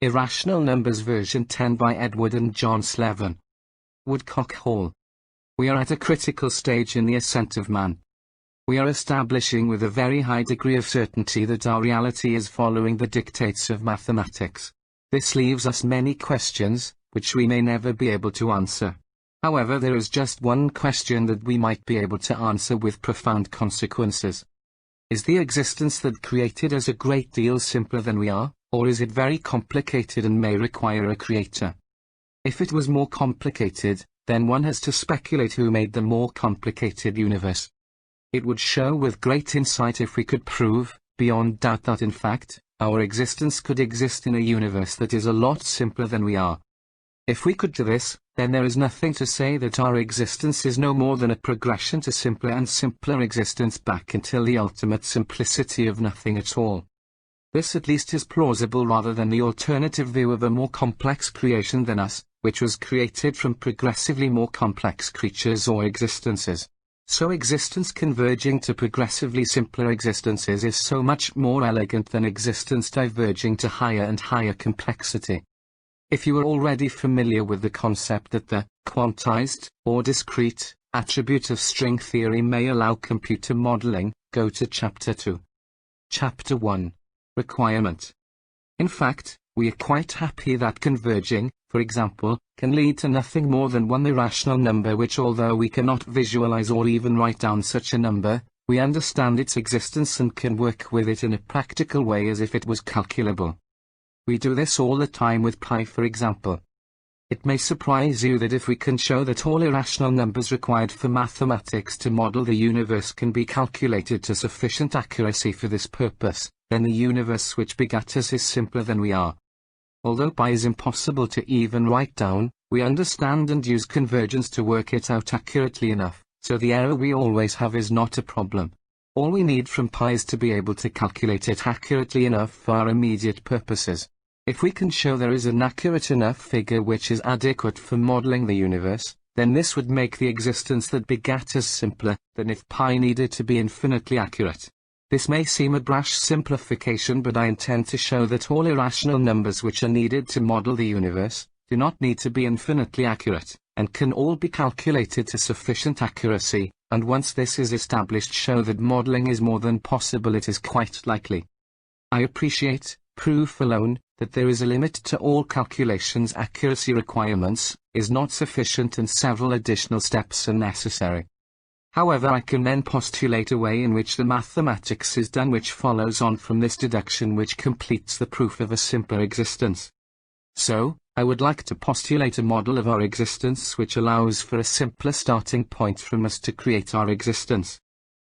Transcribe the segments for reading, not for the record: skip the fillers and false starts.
Irrational Numbers version 10 by Edward and John Slevin. Woodcock Hall. We are at a critical stage in the ascent of man. We are establishing with a very high degree of certainty that our reality is following the dictates of mathematics. This leaves us many questions, which we may never be able to answer. However, there is just one question that we might be able to answer with profound consequences. Is the existence that created us a great deal simpler than we are, or is it very complicated and may require a creator? If it was more complicated, then one has to speculate who made the more complicated universe. It would show with great insight if we could prove, beyond doubt, that in fact, our existence could exist in a universe that is a lot simpler than we are. If we could do this, then there is nothing to say that our existence is no more than a progression to simpler and simpler existence back until the ultimate simplicity of nothing at all. This at least is plausible rather than the alternative view of a more complex creation than us, which was created from progressively more complex creatures or existences. So existence converging to progressively simpler existences is so much more elegant than existence diverging to higher and higher complexity. If you are already familiar with the concept that the quantized, or discrete, attribute of string theory may allow computer modeling, go to Chapter 2. Chapter 1. Requirement. In fact, we are quite happy that converging, for example, can lead to nothing more than one irrational number which, although we cannot visualize or even write down such a number, we understand its existence and can work with it in a practical way as if it was calculable. We do this all the time with pi, for example. It may surprise you that if we can show that all irrational numbers required for mathematics to model the universe can be calculated to sufficient accuracy for this purpose, then the universe which begat us is simpler than we are. Although pi is impossible to even write down, we understand and use convergence to work it out accurately enough, so the error we always have is not a problem. All we need from pi is to be able to calculate it accurately enough for our immediate purposes. If we can show there is an accurate enough figure which is adequate for modeling the universe, then this would make the existence that begat us simpler than if pi needed to be infinitely accurate. This may seem a brash simplification, but I intend to show that all irrational numbers which are needed to model the universe do not need to be infinitely accurate, and can all be calculated to sufficient accuracy, and once this is established, show that modeling is more than possible. It is quite likely. I appreciate, proof alone, that there is a limit to all calculations. Accuracy requirements is not sufficient and several additional steps are necessary. However, I can then postulate a way in which the mathematics is done which follows on from this deduction, which completes the proof of a simpler existence. So, I would like to postulate a model of our existence which allows for a simpler starting point from us to create our existence.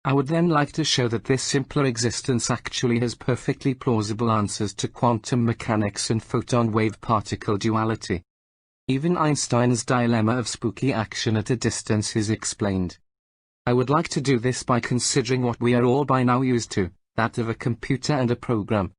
I would then like to show that this simpler existence actually has perfectly plausible answers to quantum mechanics and photon-wave-particle duality. Even Einstein's dilemma of spooky action at a distance is explained. I would like to do this by considering what we are all by now used to, that of a computer and a program.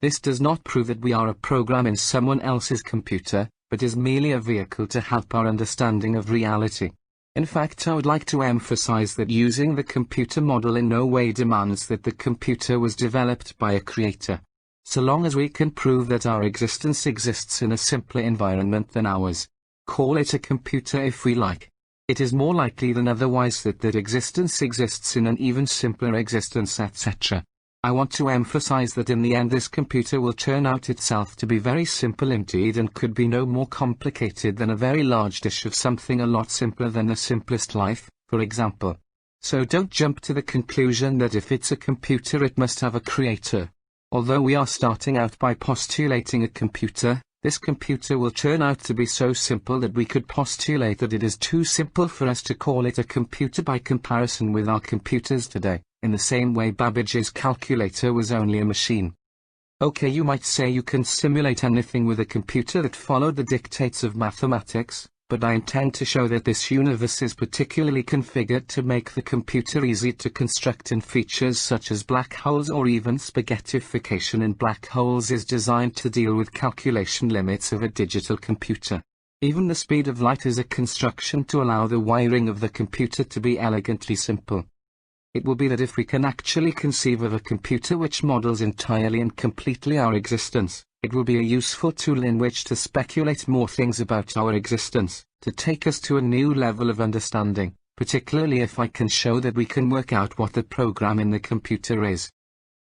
This does not prove that we are a program in someone else's computer, but is merely a vehicle to help our understanding of reality. In fact, I would like to emphasize that using the computer model in no way demands that the computer was developed by a creator. So long as we can prove that our existence exists in a simpler environment than ours, call it a computer if we like. It is more likely than otherwise that existence exists in an even simpler existence, etc. I want to emphasize that in the end this computer will turn out itself to be very simple indeed, and could be no more complicated than a very large dish of something a lot simpler than the simplest life, for example. So don't jump to the conclusion that if it's a computer it must have a creator. Although we are starting out by postulating a computer, this computer will turn out to be so simple that we could postulate that it is too simple for us to call it a computer by comparison with our computers today, in the same way Babbage's calculator was only a machine. Okay, you might say you can simulate anything with a computer that followed the dictates of mathematics, but I intend to show that this universe is particularly configured to make the computer easy to construct, and features such as black holes or even spaghettification in black holes is designed to deal with calculation limits of a digital computer. Even the speed of light is a construction to allow the wiring of the computer to be elegantly simple. It will be that if we can actually conceive of a computer which models entirely and completely our existence, It will be a useful tool in which to speculate more things about our existence, to take us to a new level of understanding, particularly if I can show that we can work out what the program in the computer is.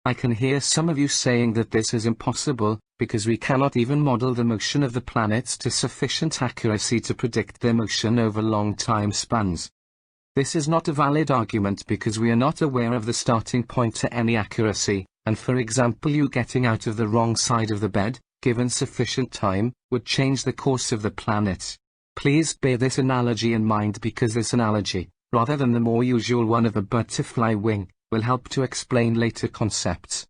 I can hear some of you saying that this is impossible, because we cannot even model the motion of the planets to sufficient accuracy to predict their motion over long time spans. This is not a valid argument because we are not aware of the starting point to any accuracy, and for example you getting out of the wrong side of the bed, given sufficient time, would change the course of the planet. Please bear this analogy in mind because this analogy, rather than the more usual one of a butterfly wing, will help to explain later concepts.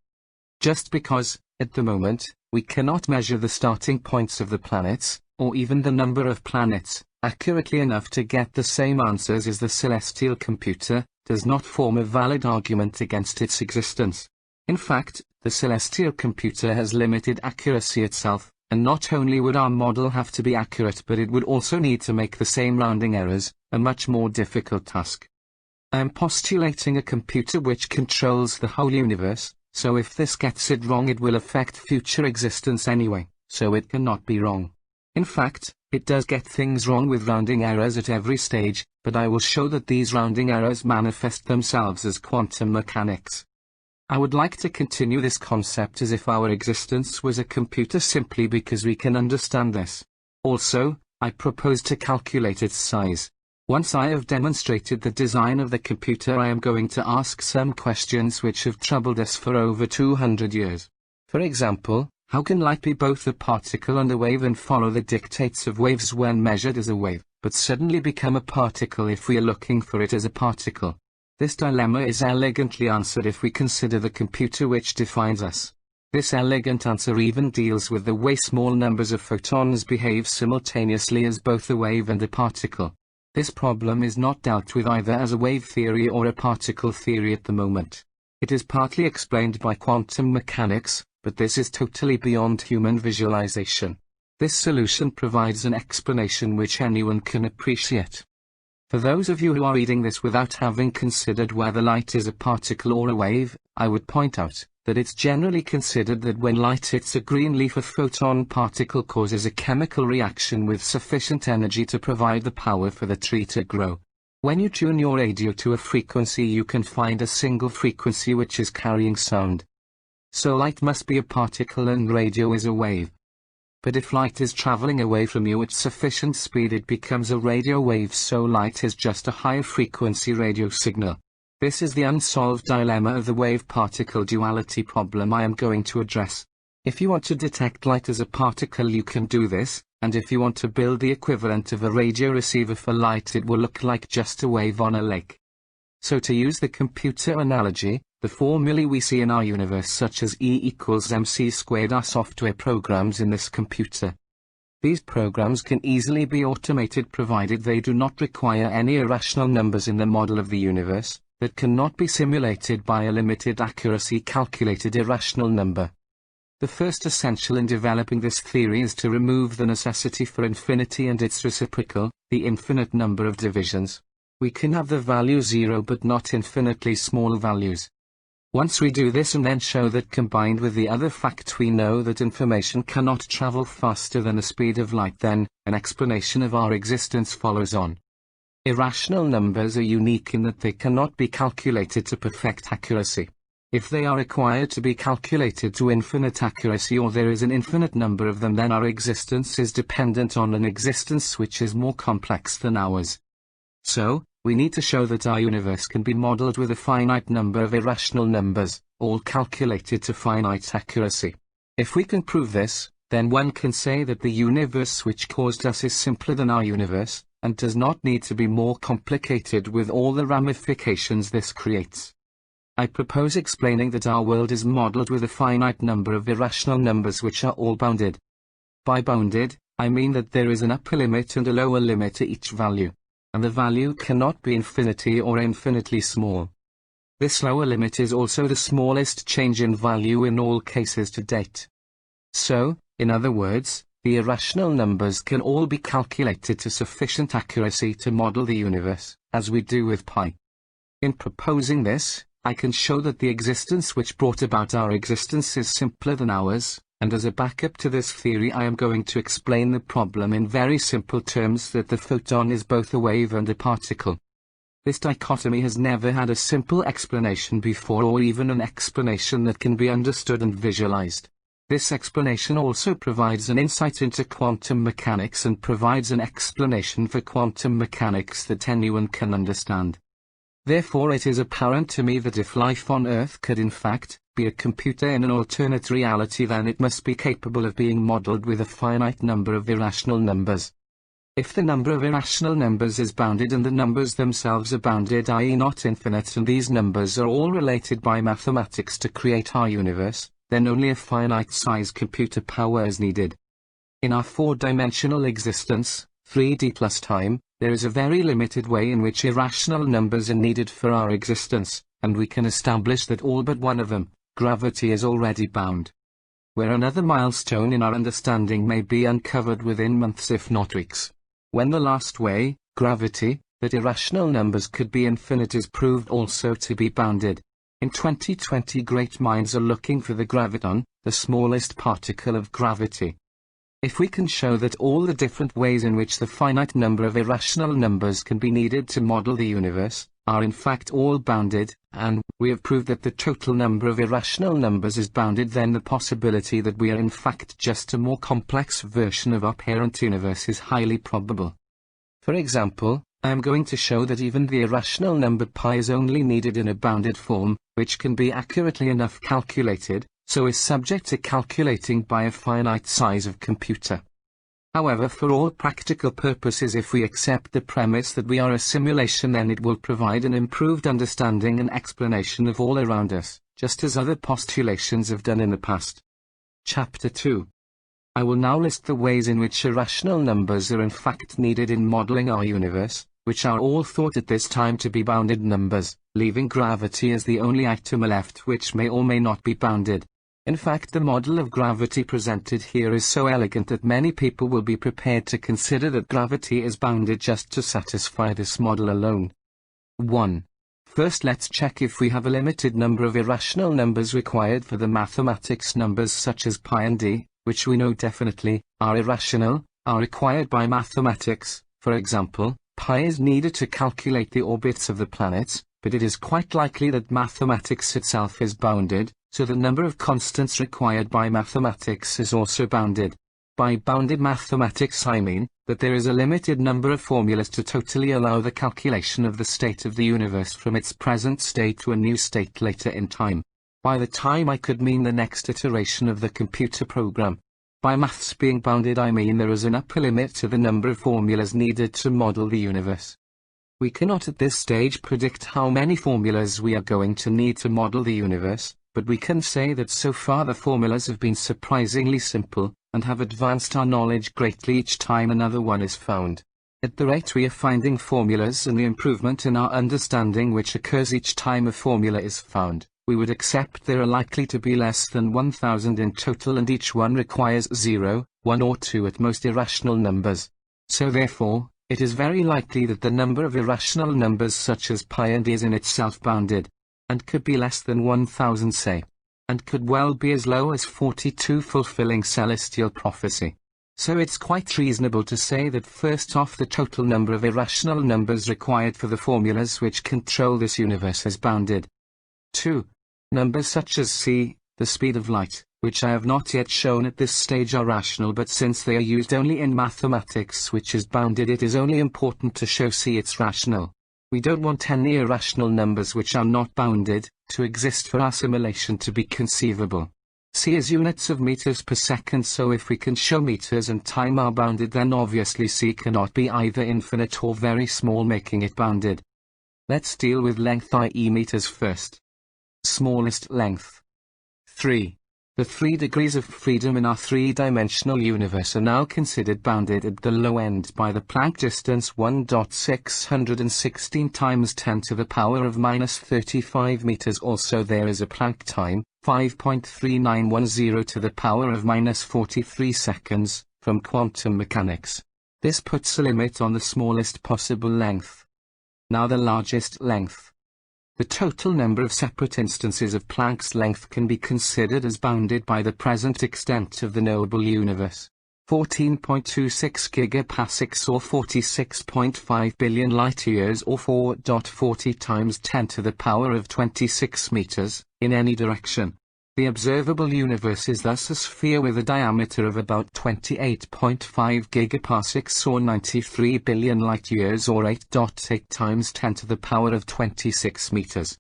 Just because, at the moment, we cannot measure the starting points of the planets, or even the number of planets, accurately enough to get the same answers as the celestial computer, does not form a valid argument against its existence. In fact, the celestial computer has limited accuracy itself, and not only would our model have to be accurate but it would also need to make the same rounding errors, a much more difficult task. I am postulating a computer which controls the whole universe, so if this gets it wrong it will affect future existence anyway, so it cannot be wrong. In fact, it does get things wrong with rounding errors at every stage, but I will show that these rounding errors manifest themselves as quantum mechanics. I would like to continue this concept as if our existence was a computer simply because we can understand this. Also, I propose to calculate its size. Once I have demonstrated the design of the computer I am going to ask some questions which have troubled us for over 200 years. For example, how can light be both a particle and a wave and follow the dictates of waves when measured as a wave, but suddenly become a particle if we are looking for it as a particle? This dilemma is elegantly answered if we consider the computer which defines us. This elegant answer even deals with the way small numbers of photons behave simultaneously as both a wave and a particle. This problem is not dealt with either as a wave theory or a particle theory at the moment. It is partly explained by quantum mechanics, but this is totally beyond human visualization. This solution provides an explanation which anyone can appreciate. For those of you who are reading this without having considered whether light is a particle or a wave, I would point out that it's generally considered that when light hits a green leaf a photon particle causes a chemical reaction with sufficient energy to provide the power for the tree to grow. When you tune your radio to a frequency you can find a single frequency which is carrying sound. So light must be a particle and radio is a wave. But if light is traveling away from you at sufficient speed it becomes a radio wave, so light is just a higher frequency radio signal. This is the unsolved dilemma of the wave-particle duality problem I am going to address. If you want to detect light as a particle you can do this, and if you want to build the equivalent of a radio receiver for light it will look like just a wave on a lake. So to use the computer analogy, the formulae we see in our universe such as E=mc² are software programs in this computer. These programs can easily be automated provided they do not require any irrational numbers in the model of the universe, that cannot be simulated by a limited accuracy calculated irrational number. The first essential in developing this theory is to remove the necessity for infinity and its reciprocal, the infinite number of divisions. We can have the value 0 but not infinitely small values. Once we do this and then show that combined with the other fact we know that information cannot travel faster than the speed of light, then an explanation of our existence follows on. Irrational numbers are unique in that they cannot be calculated to perfect accuracy. If they are required to be calculated to infinite accuracy or there is an infinite number of them, then our existence is dependent on an existence which is more complex than ours. So, we need to show that our universe can be modeled with a finite number of irrational numbers, all calculated to finite accuracy. If we can prove this, then one can say that the universe which caused us is simpler than our universe, and does not need to be more complicated with all the ramifications this creates. I propose explaining that our world is modeled with a finite number of irrational numbers which are all bounded. By bounded, I mean that there is an upper limit and a lower limit to each value, and the value cannot be infinity or infinitely small. This lower limit is also the smallest change in value in all cases to date. So, in other words, the irrational numbers can all be calculated to sufficient accuracy to model the universe, as we do with pi. In proposing this, I can show that the existence which brought about our existence is simpler than ours, And as a backup to this theory, I am going to explain the problem in very simple terms, that the photon is both a wave and a particle. This dichotomy has never had a simple explanation before, or even an explanation that can be understood and visualized. This explanation also provides an insight into quantum mechanics and provides an explanation for quantum mechanics that anyone can understand. Therefore, it is apparent to me that if life on Earth could in fact be a computer in an alternate reality, then it must be capable of being modeled with a finite number of irrational numbers. If the number of irrational numbers is bounded and the numbers themselves are bounded, i.e. not infinite, and these numbers are all related by mathematics to create our universe, then only a finite size computer power is needed. In our four-dimensional existence, 3D plus time, there is a very limited way in which irrational numbers are needed for our existence, and we can establish that all but one of them, gravity, is already bound. Where another milestone in our understanding may be uncovered within months if not weeks. When the last way, gravity, that irrational numbers could be infinite is proved also to be bounded. In 2020, great minds are looking for the graviton, the smallest particle of gravity. If we can show that all the different ways in which the finite number of irrational numbers can be needed to model the universe are in fact all bounded, and we have proved that the total number of irrational numbers is bounded, then the possibility that we are in fact just a more complex version of our parent universe is highly probable. For example, I am going to show that even the irrational number pi is only needed in a bounded form, which can be accurately enough calculated, so is subject to calculating by a finite size of computer. However, for all practical purposes, if we accept the premise that we are a simulation, then it will provide an improved understanding and explanation of all around us, just as other postulations have done in the past. Chapter 2. I will now list the ways in which irrational numbers are in fact needed in modeling our universe, which are all thought at this time to be bounded numbers, leaving gravity as the only item left which may or may not be bounded. In fact, the model of gravity presented here is so elegant that many people will be prepared to consider that gravity is bounded just to satisfy this model alone. 1. First, let's check if we have a limited number of irrational numbers required for the mathematics numbers such as pi and d, which we know definitely are irrational, are required by mathematics. For example, pi is needed to calculate the orbits of the planets, but it is quite likely that mathematics itself is bounded, so the number of constants required by mathematics is also bounded. By bounded mathematics I mean that there is a limited number of formulas to totally allow the calculation of the state of the universe from its present state to a new state later in time. By the time I could mean the next iteration of the computer program. By maths being bounded I mean there is an upper limit to the number of formulas needed to model the universe. We cannot at this stage predict how many formulas we are going to need to model the universe, but we can say that so far the formulas have been surprisingly simple, and have advanced our knowledge greatly each time another one is found. At the rate we are finding formulas and the improvement in our understanding which occurs each time a formula is found, we would accept there are likely to be less than 1,000 in total, and each one requires 0, 1 or 2 at most irrational numbers. So therefore, it is very likely that the number of irrational numbers such as pi and d is in itself bounded, and could be less than 1,000 say, and could well be as low as 42, fulfilling celestial prophecy. So it's quite reasonable to say that first off the total number of irrational numbers required for the formulas which control this universe is bounded. 2. Numbers such as c, the speed of light, which I have not yet shown at this stage, are rational, but since they are used only in mathematics which is bounded, it is only important to show c it's rational. We don't want any irrational numbers which are not bounded to exist for our simulation to be conceivable. C is units of meters per second, so if we can show meters and time are bounded, then obviously c cannot be either infinite or very small, making it bounded. Let's deal with length, i.e. meters first. Smallest length. 3. The 3 degrees of freedom in our three-dimensional universe are now considered bounded at the low end by the Planck distance 1.616 times 10 to the power of minus 35 meters. Also there is a Planck time, 5.3910 to the power of minus 43 seconds, from quantum mechanics. This puts a limit on the smallest possible length. Now the largest length. The total number of separate instances of Planck's length can be considered as bounded by the present extent of the knowable universe. 14.26 gigaparsecs or 46.5 billion light-years or 4.40 times 10 to the power of 26 meters, in any direction. The observable universe is thus a sphere with a diameter of about 28.5 gigaparsecs or 93 billion light-years or 8.8 times 10 to the power of 26 meters.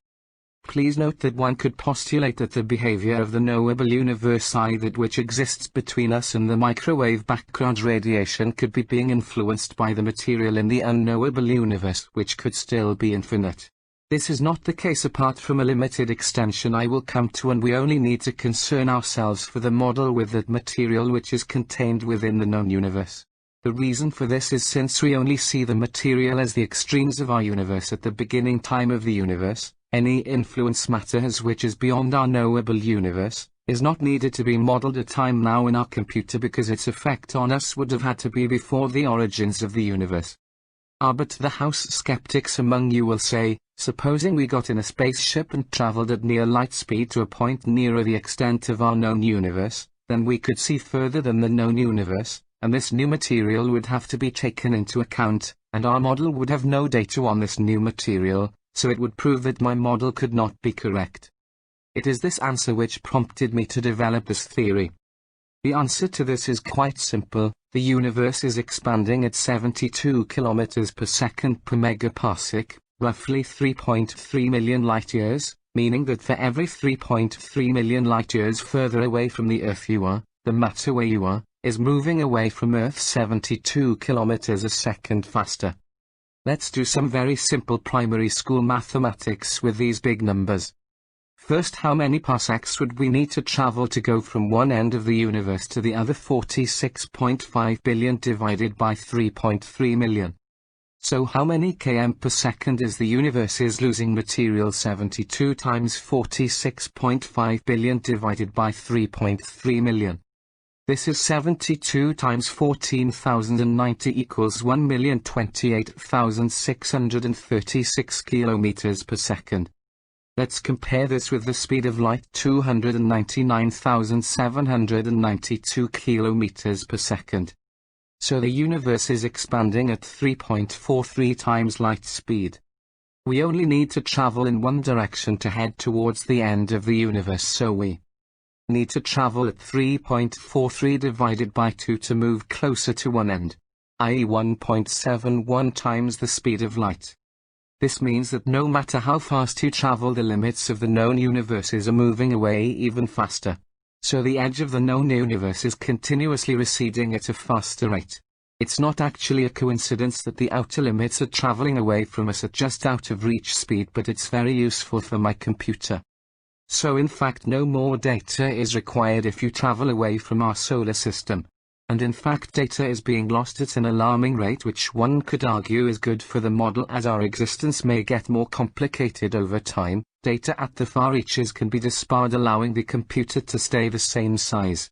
Please note that one could postulate that the behavior of the knowable universe, i.e. that which exists between us and the microwave background radiation, could be being influenced by the material in the unknowable universe, which could still be infinite. This is not the case apart from a limited extension I will come to, and we only need to concern ourselves for the model with that material which is contained within the known universe. The reason for this is since we only see the material as the extremes of our universe at the beginning time of the universe, any influence matter has which is beyond our knowable universe, is not needed to be modeled at time now in our computer because its effect on us would have had to be before the origins of the universe. But the house skeptics among you will say, supposing we got in a spaceship and traveled at near light speed to a point nearer the extent of our known universe, then we could see further than the known universe, and this new material would have to be taken into account, and our model would have no data on this new material, so it would prove that my model could not be correct. It is this answer which prompted me to develop this theory. The answer to this is quite simple. The universe is expanding at 72 kilometers per second per megaparsec, roughly 3.3 million light-years, meaning that for every 3.3 million light-years further away from the Earth you are, the matter where you are, is moving away from Earth 72 kilometers a second faster. Let's do some very simple primary school mathematics with these big numbers. First, how many parsecs would we need to travel to go from one end of the universe to the other? 46.5 billion divided by 3.3 million. So how many km per second is the universe is losing material? 72 times 46.5 billion divided by 3.3 million. This is 72 times 14,090 equals 1,028,636 kilometers per second. Let's compare this with the speed of light, 299,792 kilometers per second. So the universe is expanding at 3.43 times light speed. We only need to travel in one direction to head towards the end of the universe, so we need to travel at 3.43 divided by 2 to move closer to one end, i.e. 1.71 times the speed of light. This means that no matter how fast you travel, the limits of the known universes are moving away even faster. So the edge of the known universe is continuously receding at a faster rate. It's not actually a coincidence that the outer limits are traveling away from us at just out of reach speed, but it's very useful for my computer. So in fact no more data is required if you travel away from our solar system. And in fact data is being lost at an alarming rate, which one could argue is good for the model, as our existence may get more complicated over time. Data at the far reaches can be disbarred, allowing the computer to stay the same size.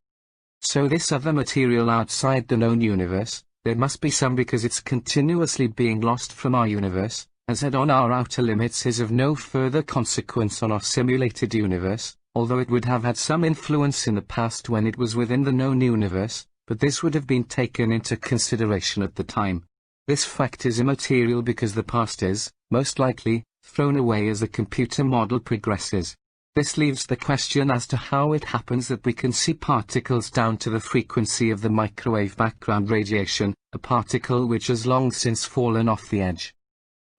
So this other material outside the known universe, there must be some because it's continuously being lost from our universe, as head on our outer limits is of no further consequence on our simulated universe, although it would have had some influence in the past when it was within the known universe. But this would have been taken into consideration at the time. This fact is immaterial because the past is, most likely, thrown away as the computer model progresses. This leaves the question as to how it happens that we can see particles down to the frequency of the microwave background radiation, a particle which has long since fallen off the edge.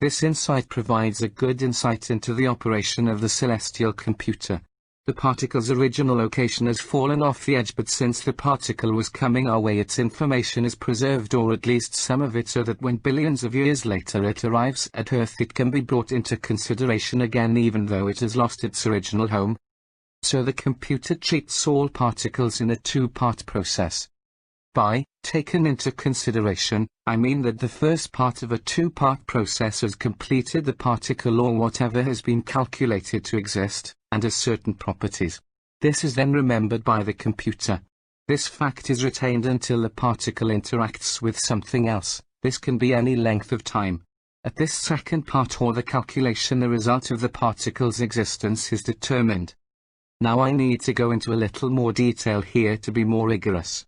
This insight provides a good insight into the operation of the celestial computer. The particle's original location has fallen off the edge, but since the particle was coming our way, its information is preserved, or at least some of it, so that when billions of years later it arrives at Earth it can be brought into consideration again even though it has lost its original home. So the computer treats all particles in a two-part process. By taken into consideration, I mean that the first part of a two-part process has completed the particle or whatever has been calculated to exist, and has certain properties. This is then remembered by the computer. This fact is retained until the particle interacts with something else. This can be any length of time. At this second part or the calculation, the result of the particle's existence is determined. Now I need to go into a little more detail here to be more rigorous.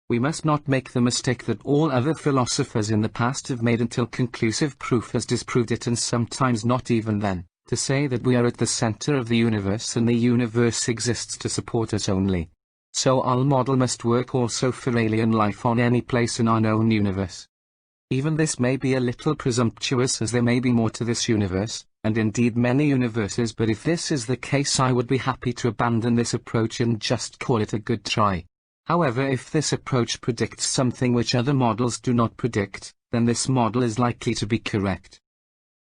We must not make the mistake that all other philosophers in the past have made until conclusive proof has disproved it, and sometimes not even then, to say that we are at the center of the universe and the universe exists to support us only. So our model must work also for alien life on any place in our known universe. Even this may be a little presumptuous, as there may be more to this universe, and indeed many universes, but if this is the case I would be happy to abandon this approach and just call it a good try. However, if this approach predicts something which other models do not predict, then this model is likely to be correct.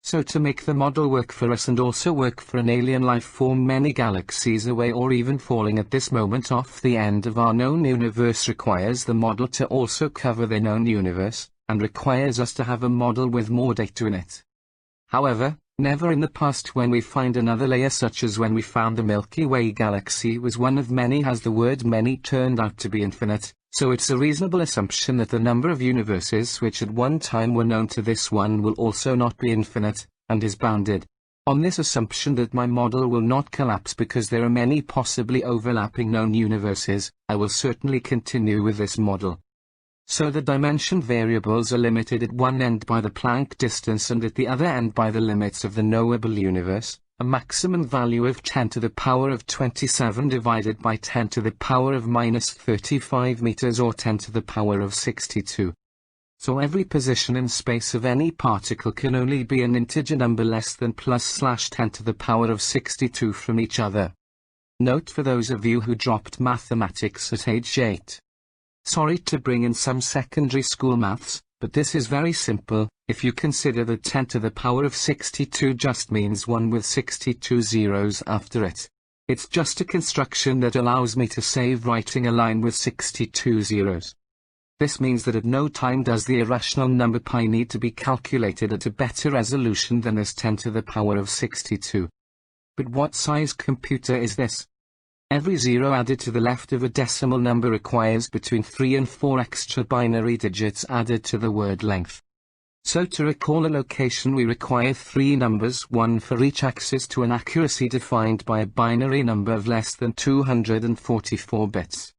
So to make the model work for us and also work for an alien life form many galaxies away or even falling at this moment off the end of our known universe requires the model to also cover the known universe, and requires us to have a model with more data in it. However, never in the past when we find another layer, such as when we found the Milky Way galaxy was one of many, has the word many turned out to be infinite, so it's a reasonable assumption that the number of universes which at one time were known to this one will also not be infinite, and is bounded. On this assumption that my model will not collapse because there are many possibly overlapping known universes, I will certainly continue with this model. So the dimension variables are limited at one end by the Planck distance and at the other end by the limits of the knowable universe, a maximum value of 10 to the power of 27 divided by 10 to the power of minus 35 meters or 10 to the power of 62. So every position in space of any particle can only be an integer number less than +/10 to the power of 62 from each other. Note for those of you who dropped mathematics at age 8. Sorry to bring in some secondary school maths, but this is very simple, if you consider that 10 to the power of 62 just means 1 with 62 zeros after it. It's just a construction that allows me to save writing a line with 62 zeros. This means that at no time does the irrational number pi need to be calculated at a better resolution than this 10 to the power of 62. But what size computer is this? Every zero added to the left of a decimal number requires between 3 and 4 extra binary digits added to the word length. So to recall a location we require 3 numbers, one for each axis, to an accuracy defined by a binary number of less than 244 bits.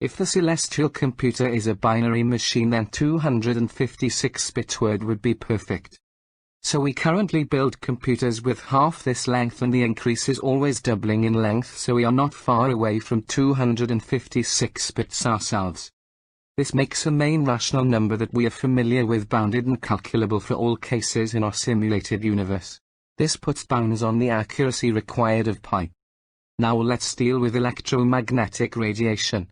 If the celestial computer is a binary machine, then 256-bit word would be perfect. So we currently build computers with half this length, and the increase is always doubling in length, so we are not far away from 256 bits ourselves. This makes a main rational number that we are familiar with bounded and calculable for all cases in our simulated universe. This puts bounds on the accuracy required of pi. Now let's deal with electromagnetic radiation.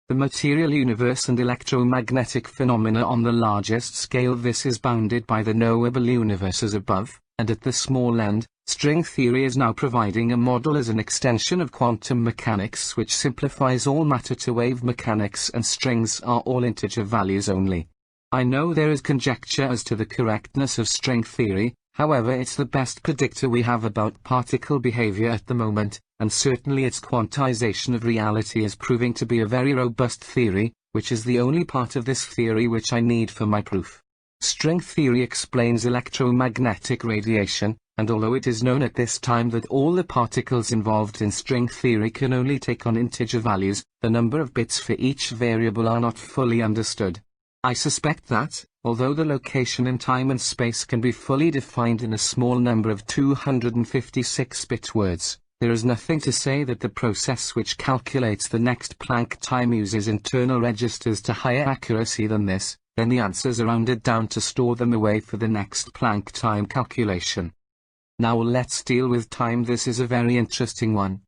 The material universe and electromagnetic phenomena on the largest scale. This is bounded by the knowable universe as above, and at the small end, string theory is now providing a model as an extension of quantum mechanics which simplifies all matter to wave mechanics, and strings are all integer values only. I know there is conjecture as to the correctness of string theory, however it's the best predictor we have about particle behavior at the moment, and certainly its quantization of reality is proving to be a very robust theory, which is the only part of this theory which I need for my proof. String theory explains electromagnetic radiation, and although it is known at this time that all the particles involved in string theory can only take on integer values, the number of bits for each variable are not fully understood. I suspect that, although the location in time and space can be fully defined in a small number of 256-bit words, there is nothing to say that the process which calculates the next Planck time uses internal registers to higher accuracy than this, then the answers are rounded down to store them away for the next Planck time calculation. Now let's deal with time. This is a very interesting one.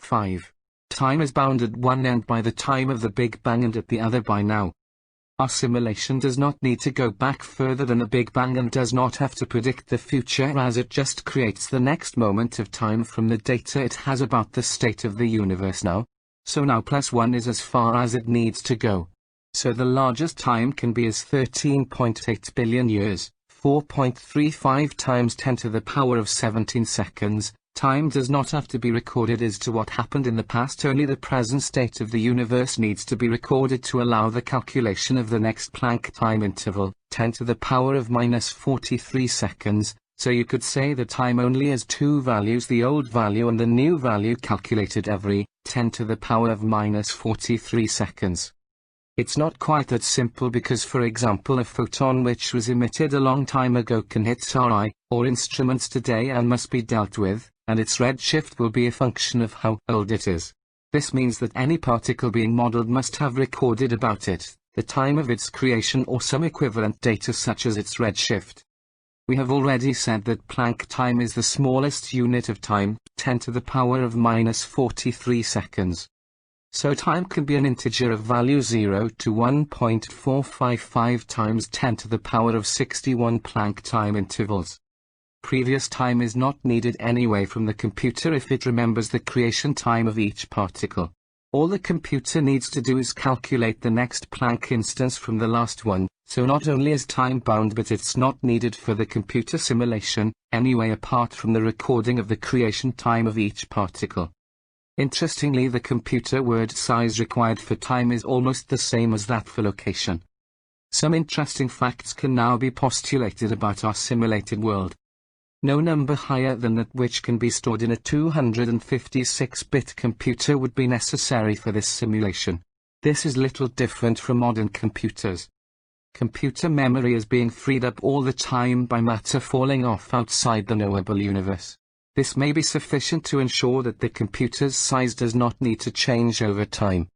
5. Time is bounded at one end by the time of the Big Bang and at the other by now. Our simulation does not need to go back further than the Big Bang and does not have to predict the future, as it just creates the next moment of time from the data it has about the state of the universe now. So now +1 is as far as it needs to go. So the largest time can be as 13.8 billion years, 4.35 times 10 to the power of 17 seconds. Time does not have to be recorded as to what happened in the past, only the present state of the universe needs to be recorded to allow the calculation of the next Planck time interval, 10 to the power of minus 43 seconds, so you could say that time only has two values, the old value and the new value, calculated every 10 to the power of minus 43 seconds. It's not quite that simple because, for example, a photon which was emitted a long time ago can hit our eye, or instruments today, and must be dealt with, and its redshift will be a function of how old it is. This means that any particle being modeled must have recorded about it, the time of its creation or some equivalent data such as its redshift. We have already said that Planck time is the smallest unit of time, 10 to the power of minus 43 seconds. So time can be an integer of value 0 to 1.455 times 10 to the power of 61 Planck time intervals. Previous time is not needed anyway from the computer if it remembers the creation time of each particle. All the computer needs to do is calculate the next Planck instance from the last one, so not only is time bound but it's not needed for the computer simulation, anyway, apart from the recording of the creation time of each particle. Interestingly, the computer word size required for time is almost the same as that for location. Some interesting facts can now be postulated about our simulated world. No number higher than that which can be stored in a 256-bit computer would be necessary for this simulation. This is little different from modern computers. Computer memory is being freed up all the time by matter falling off outside the knowable universe. This may be sufficient to ensure that the computer's size does not need to change over time.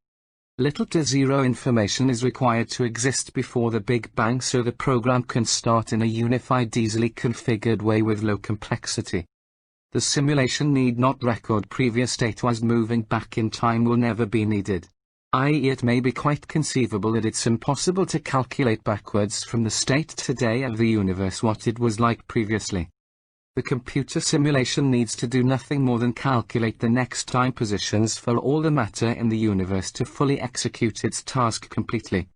Little to zero information is required to exist before the Big Bang, so the program can start in a unified, easily configured way with low complexity. The simulation need not record previous data, as moving back in time will never be needed. I.e., it may be quite conceivable that it's impossible to calculate backwards from the state today of the universe what it was like previously. The computer simulation needs to do nothing more than calculate the next time positions for all the matter in the universe to fully execute its task completely.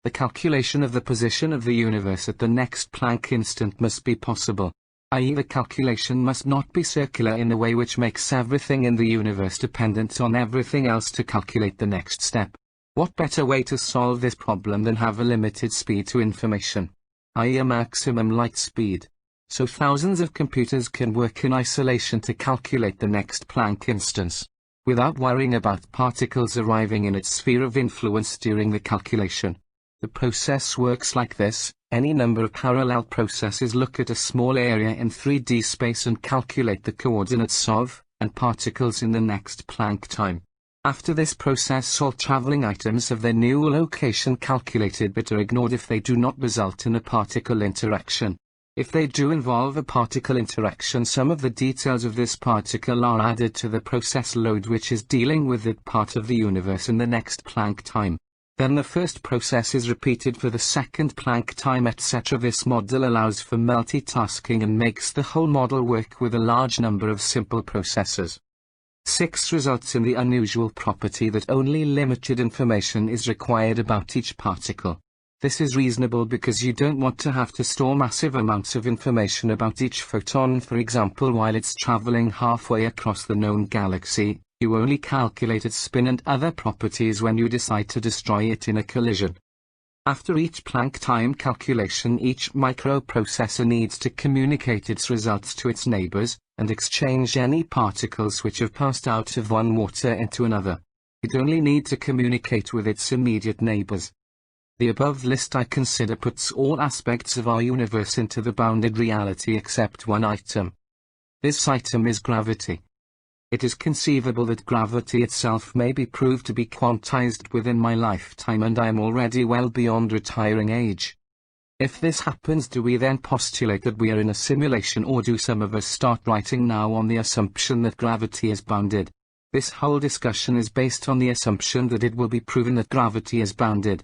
The calculation of the position of the universe at the next Planck instant must be possible, i.e., the calculation must not be circular in a way which makes everything in the universe dependent on everything else to calculate the next step. What better way to solve this problem than have a limited speed to information, i.e., a maximum light speed? So thousands of computers can work in isolation to calculate the next Planck instance, without worrying about particles arriving in its sphere of influence during the calculation. The process works like this: any number of parallel processes look at a small area in 3D space and calculate the coordinates of, and particles in the next Planck time. After this process, all traveling items have their new location calculated but are ignored if they do not result in a particle interaction. If they do involve a particle interaction, some of the details of this particle are added to the process load which is dealing with that part of the universe in the next Planck time. Then the first process is repeated for the second Planck time, etc. This model allows for multitasking and makes the whole model work with a large number of simple processes. 6 results in the unusual property that only limited information is required about each particle. This is reasonable because you don't want to have to store massive amounts of information about each photon, for example, while it's traveling halfway across the known galaxy. You only calculate its spin and other properties when you decide to destroy it in a collision. After each Planck time calculation, each microprocessor needs to communicate its results to its neighbors, and exchange any particles which have passed out of one water into another. It only needs to communicate with its immediate neighbors. The above list I consider puts all aspects of our universe into the bounded reality except one item. This item is gravity. It is conceivable that gravity itself may be proved to be quantized within my lifetime, and I am already well beyond retiring age. If this happens, do we then postulate that we are in a simulation, or do some of us start writing now on the assumption that gravity is bounded? This whole discussion is based on the assumption that it will be proven that gravity is bounded.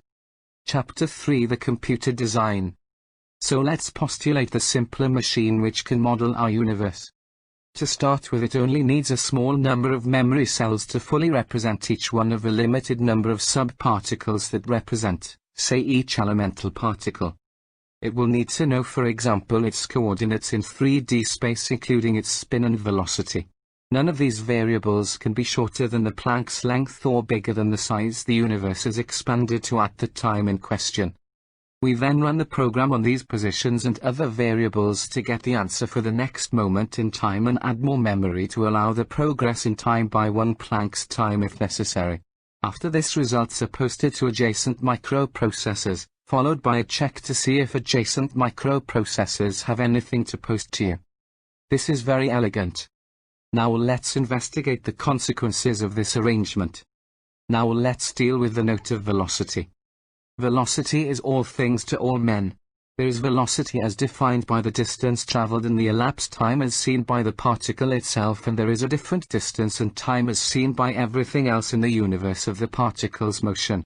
Chapter 3: The Computer Design. So let's postulate the simpler machine which can model our universe. To start with, it only needs a small number of memory cells to fully represent each one of a limited number of subparticles that represent, say, each elemental particle. It will need to know, for example, its coordinates in 3D space, including its spin and velocity. None of these variables can be shorter than the Planck's length or bigger than the size the universe has expanded to at the time in question. We then run the program on these positions and other variables to get the answer for the next moment in time and add more memory to allow the progress in time by 1 Planck's time if necessary. After this, results are posted to adjacent microprocessors, followed by a check to see if adjacent microprocessors have anything to post to you. This is very elegant. Now let's investigate the consequences of this arrangement. Now let's deal with the note of velocity. Velocity is all things to all men. There is velocity as defined by the distance traveled and the elapsed time as seen by the particle itself, and there is a different distance and time as seen by everything else in the universe of the particle's motion.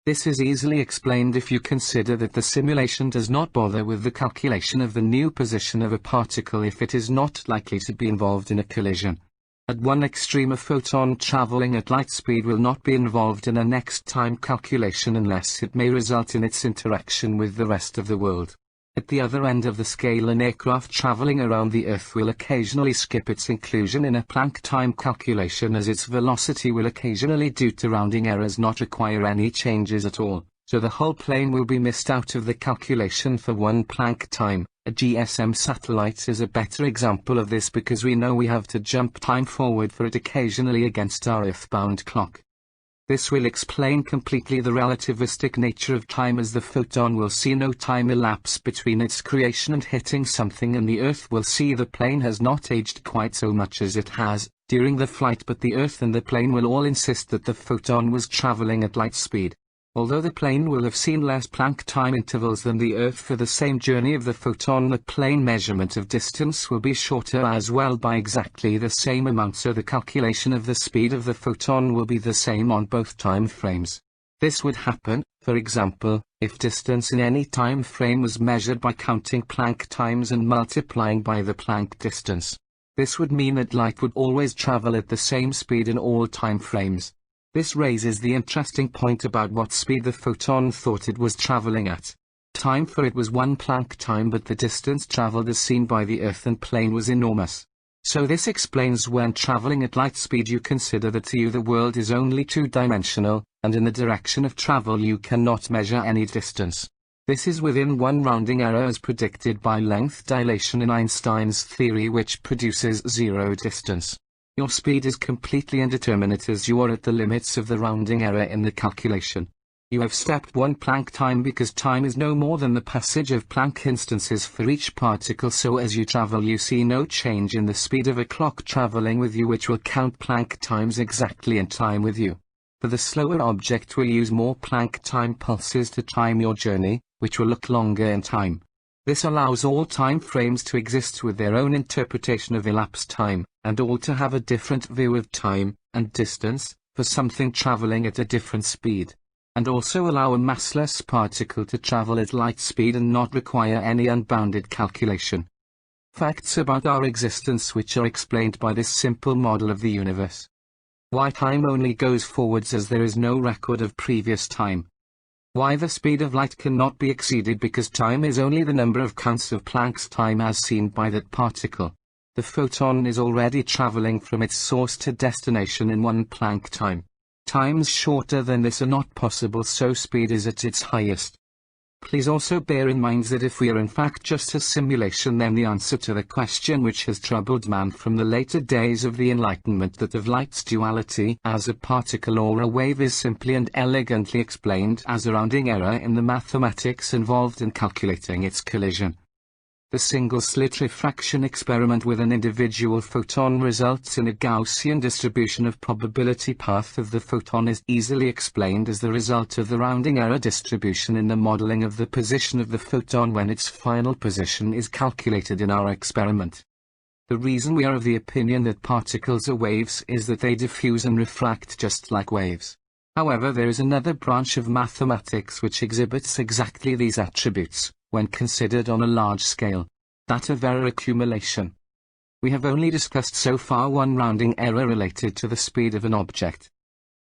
This is easily explained if you consider that the simulation does not bother with the calculation of the new position of a particle if it is not likely to be involved in a collision. At one extreme, a photon traveling at light speed will not be involved in a next time calculation unless it may result in its interaction with the rest of the world. At the other end of the scale, an aircraft traveling around the Earth will occasionally skip its inclusion in a Planck time calculation, as its velocity will occasionally, due to rounding errors, not require any changes at all, so the whole plane will be missed out of the calculation for 1 Planck time. A GSM satellite is a better example of this because we know we have to jump time forward for it occasionally against our Earthbound clock. This will explain completely the relativistic nature of time, as the photon will see no time elapse between its creation and hitting something, and the Earth will see the plane has not aged quite so much as it has during the flight, but the Earth and the plane will all insist that the photon was traveling at light speed. Although the plane will have seen less Planck time intervals than the Earth for the same journey of the photon, the plane measurement of distance will be shorter as well by exactly the same amount, so the calculation of the speed of the photon will be the same on both time frames. This would happen, for example, if distance in any time frame was measured by counting Planck times and multiplying by the Planck distance. This would mean that light would always travel at the same speed in all time frames. This raises the interesting point about what speed the photon thought it was traveling at. Time for it was 1 Planck time, but the distance traveled as seen by the Earth and plane was enormous. So this explains when traveling at light speed you consider that to you the world is only two-dimensional, and in the direction of travel you cannot measure any distance. This is within 1 rounding error as predicted by length dilation in Einstein's theory, which produces zero distance. Your speed is completely indeterminate as you are at the limits of the rounding error in the calculation. You have stepped 1 Planck time because time is no more than the passage of Planck instances for each particle, so as you travel you see no change in the speed of a clock traveling with you, which will count Planck times exactly in time with you. For the slower object will use more Planck time pulses to time your journey, which will look longer in time. This allows all time frames to exist with their own interpretation of elapsed time, and all to have a different view of time and distance for something traveling at a different speed, and also allow a massless particle to travel at light speed and not require any unbounded calculation. Facts about our existence which are explained by this simple model of the universe. Why time only goes forwards as there is no record of previous time. Why the speed of light cannot be exceeded because time is only the number of counts of Planck's time as seen by that particle. The photon is already traveling from its source to destination in 1 Planck time. Times shorter than this are not possible, so speed is at its highest. Please also bear in mind that if we are in fact just a simulation, then the answer to the question which has troubled man from the later days of the Enlightenment, that of light's duality as a particle or a wave, is simply and elegantly explained as a rounding error in the mathematics involved in calculating its collision. The single-slit refraction experiment with an individual photon results in a Gaussian distribution of probability path of the photon is easily explained as the result of the rounding error distribution in the modeling of the position of the photon when its final position is calculated in our experiment. The reason we are of the opinion that particles are waves is that they diffuse and refract just like waves. However, there is another branch of mathematics which exhibits exactly these attributes, when considered on a large scale, that of error accumulation. We have only discussed so far one rounding error related to the speed of an object.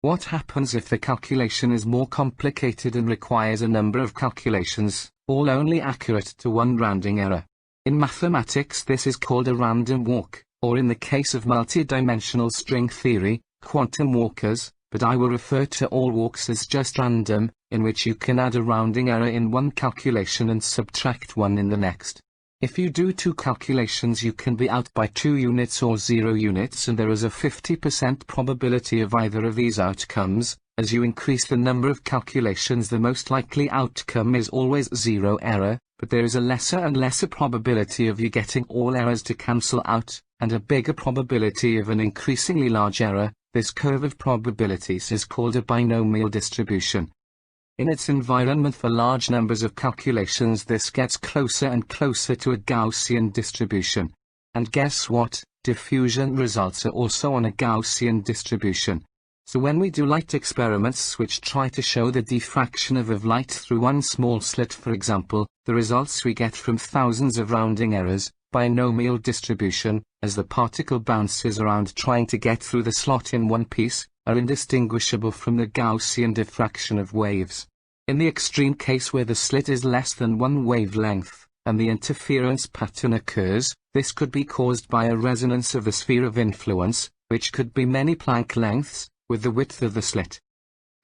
What happens if the calculation is more complicated and requires a number of calculations, all only accurate to one rounding error? In mathematics this is called a random walk, or in the case of multidimensional string theory, quantum walkers, but I will refer to all walks as just random, in which you can add a rounding error in one calculation and subtract one in the next. If you do two calculations, you can be out by 2 units or 0 units, and there is a 50% probability of either of these outcomes. As you increase the number of calculations, the most likely outcome is always 0 error, but there is a lesser and lesser probability of you getting all errors to cancel out, and a bigger probability of an increasingly large error. This curve of probabilities is called a binomial distribution. In its environment for large numbers of calculations, this gets closer and closer to a Gaussian distribution. And guess what? Diffusion results are also on a Gaussian distribution. So when we do light experiments which try to show the diffraction of light through one small slit, for example, the results we get from thousands of rounding errors, binomial distribution, as the particle bounces around trying to get through the slot in one piece, are indistinguishable from the Gaussian diffraction of waves. In the extreme case where the slit is less than one wavelength, and the interference pattern occurs, this could be caused by a resonance of the sphere of influence, which could be many Planck lengths, with the width of the slit.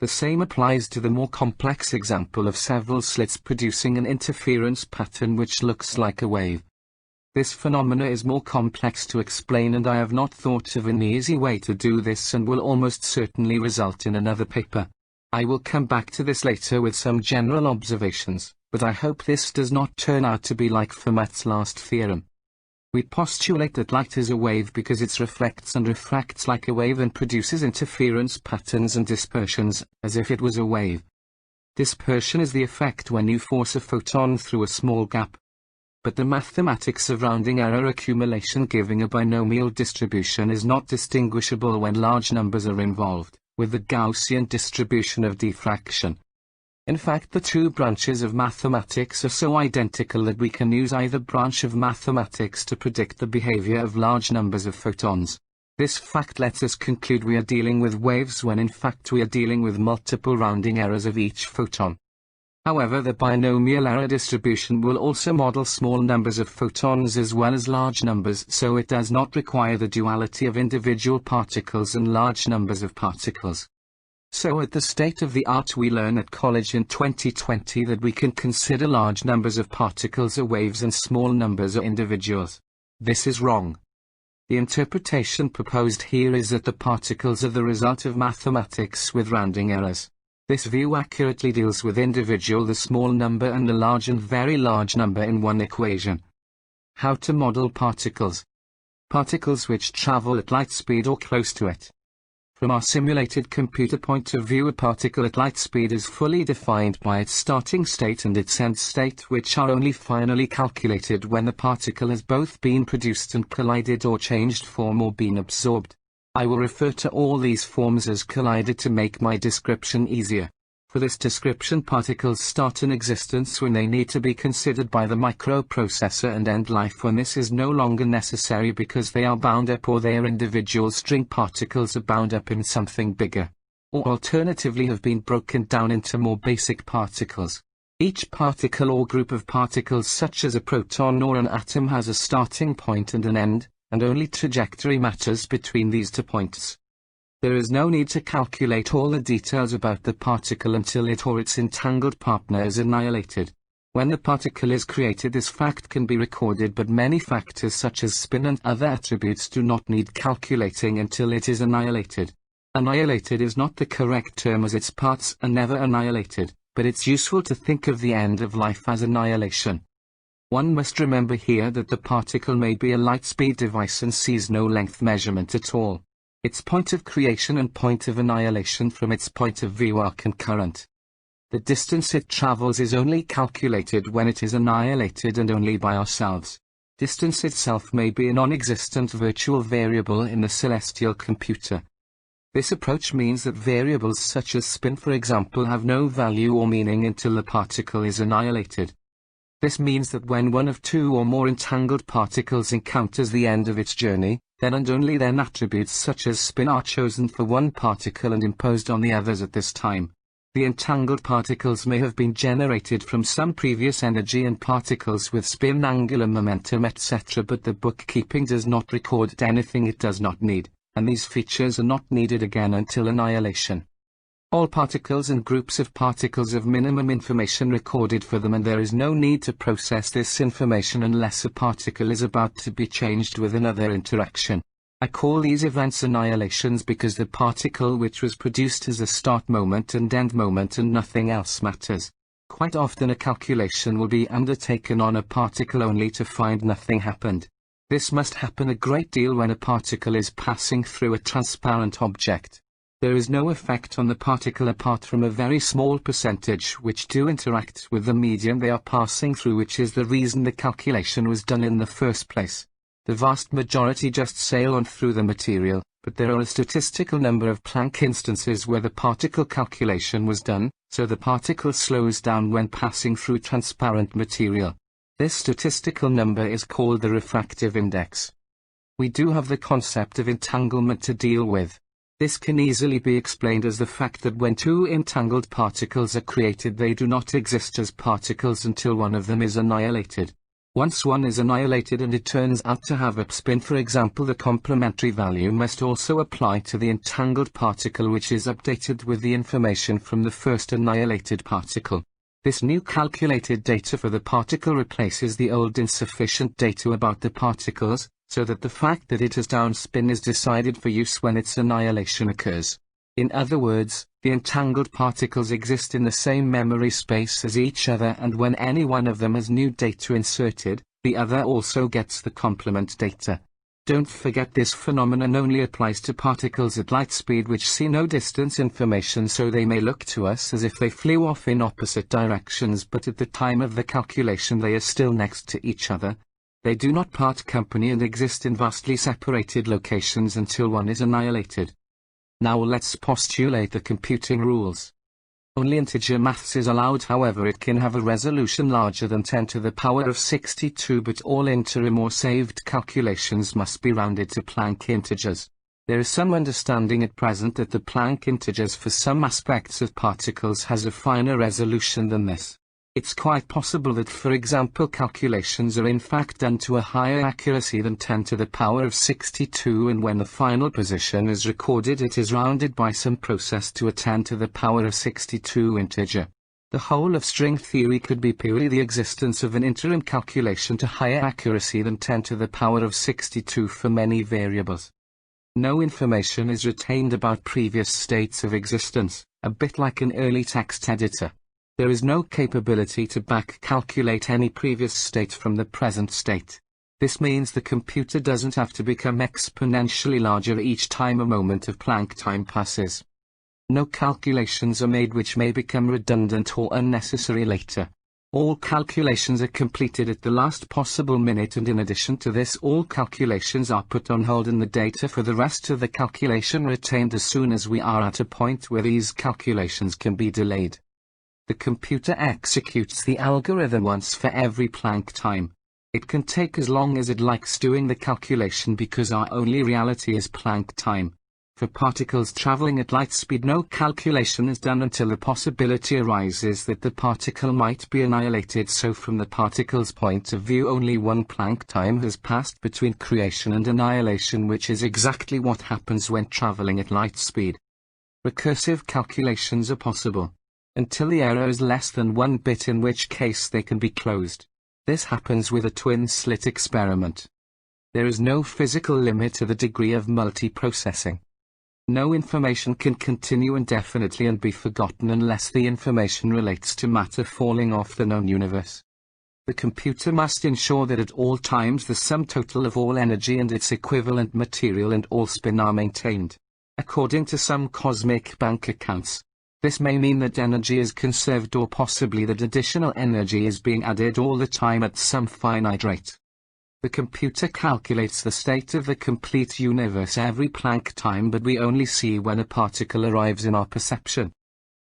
The same applies to the more complex example of several slits producing an interference pattern which looks like a wave. This phenomena is more complex to explain, and I have not thought of an easy way to do this, and will almost certainly result in another paper. I will come back to this later with some general observations, but I hope this does not turn out to be like Fermat's last theorem. We postulate that light is a wave because it reflects and refracts like a wave and produces interference patterns and dispersions, as if it was a wave. Dispersion is the effect when you force a photon through a small gap. But the mathematics of rounding error accumulation giving a binomial distribution is not distinguishable when large numbers are involved, with the Gaussian distribution of diffraction. In fact, the two branches of mathematics are so identical that we can use either branch of mathematics to predict the behavior of large numbers of photons. This fact lets us conclude we are dealing with waves when in fact we are dealing with multiple rounding errors of each photon. However, the binomial error distribution will also model small numbers of photons as well as large numbers, so it does not require the duality of individual particles and large numbers of particles. So at the state of the art we learn at college in 2020 that we can consider large numbers of particles are waves and small numbers are individuals. This is wrong. The interpretation proposed here is that the particles are the result of mathematics with rounding errors. This view accurately deals with individual, the small number, and the large and very large number in one equation. How to model particles. Particles which travel at light speed or close to it. From our simulated computer point of view, a particle at light speed is fully defined by its starting state and its end state, which are only finally calculated when the particle has both been produced and collided or changed form or been absorbed. I will refer to all these forms as collided to make my description easier. For this description, particles start in existence when they need to be considered by the microprocessor and end life when this is no longer necessary because they are bound up, or their individual string particles are bound up in something bigger. Or alternatively have been broken down into more basic particles. Each particle or group of particles, such as a proton or an atom, has a starting point and an end, and only trajectory matters between these two points. There is no need to calculate all the details about the particle until it or its entangled partner is annihilated. When the particle is created, this fact can be recorded, but many factors such as spin and other attributes do not need calculating until it is annihilated. Annihilated is not the correct term, as its parts are never annihilated, but it's useful to think of the end of life as annihilation. One must remember here that the particle may be a light-speed device and sees no length measurement at all. Its point of creation and point of annihilation from its point of view are concurrent. The distance it travels is only calculated when it is annihilated, and only by ourselves. Distance itself may be a non-existent virtual variable in the celestial computer. This approach means that variables such as spin, for example, have no value or meaning until the particle is annihilated. This means that when one of two or more entangled particles encounters the end of its journey, then and only then attributes such as spin are chosen for one particle and imposed on the others at this time. The entangled particles may have been generated from some previous energy and particles with spin, angular momentum, etc., but the bookkeeping does not record anything it does not need, and these features are not needed again until annihilation. All particles and groups of particles have minimum information recorded for them, and there is no need to process this information unless a particle is about to be changed with another interaction. I call these events annihilations because the particle which was produced has a start moment and end moment and nothing else matters. Quite often a calculation will be undertaken on a particle only to find nothing happened. This must happen a great deal when a particle is passing through a transparent object. There is no effect on the particle apart from a very small percentage which do interact with the medium they are passing through, which is the reason the calculation was done in the first place. The vast majority just sail on through the material, but there are a statistical number of Planck instances where the particle calculation was done, so the particle slows down when passing through transparent material. This statistical number is called the refractive index. We do have the concept of entanglement to deal with. This can easily be explained as the fact that when two entangled particles are created, they do not exist as particles until one of them is annihilated. Once one is annihilated and it turns out to have a spin, for example, the complementary value must also apply to the entangled particle, which is updated with the information from the first annihilated particle. This new calculated data for the particle replaces the old insufficient data about the particles, so that the fact that it has downspin is decided for use when its annihilation occurs. In other words, the entangled particles exist in the same memory space as each other, and when any one of them has new data inserted, the other also gets the complement data. Don't forget this phenomenon only applies to particles at light speed which see no distance information, so they may look to us as if they flew off in opposite directions, but at the time of the calculation they are still next to each other. They do not part company and exist in vastly separated locations until one is annihilated. Now let's postulate the computing rules. Only integer maths is allowed, however it can have a resolution larger than 10 to the power of 62, but all interim or saved calculations must be rounded to Planck integers. There is some understanding at present that the Planck integers for some aspects of particles has a finer resolution than this. It's quite possible that, for example, calculations are in fact done to a higher accuracy than 10 to the power of 62, and when the final position is recorded it is rounded by some process to a 10 to the power of 62 integer. The whole of string theory could be purely the existence of an interim calculation to higher accuracy than 10 to the power of 62 for many variables. No information is retained about previous states of existence, a bit like an early text editor. There is no capability to back-calculate any previous state from the present state. This means the computer doesn't have to become exponentially larger each time a moment of Planck time passes. No calculations are made which may become redundant or unnecessary later. All calculations are completed at the last possible minute, and in addition to this all calculations are put on hold and the data for the rest of the calculation retained as soon as we are at a point where these calculations can be delayed. The computer executes the algorithm once for every Planck time. It can take as long as it likes doing the calculation because our only reality is Planck time. For particles traveling at light speed, no calculation is done until the possibility arises that the particle might be annihilated, so from the particle's point of view only one Planck time has passed between creation and annihilation, which is exactly what happens when traveling at light speed. Recursive calculations are possible until the error is less than 1 bit, in which case they can be closed. This happens with a twin-slit experiment. There is no physical limit to the degree of multiprocessing. No information can continue indefinitely and be forgotten unless the information relates to matter falling off the known universe. The computer must ensure that at all times the sum total of all energy and its equivalent material and all spin are maintained. According to some cosmic bank accounts, this may mean that energy is conserved, or possibly that additional energy is being added all the time at some finite rate. The computer calculates the state of the complete universe every Planck time, but we only see when a particle arrives in our perception.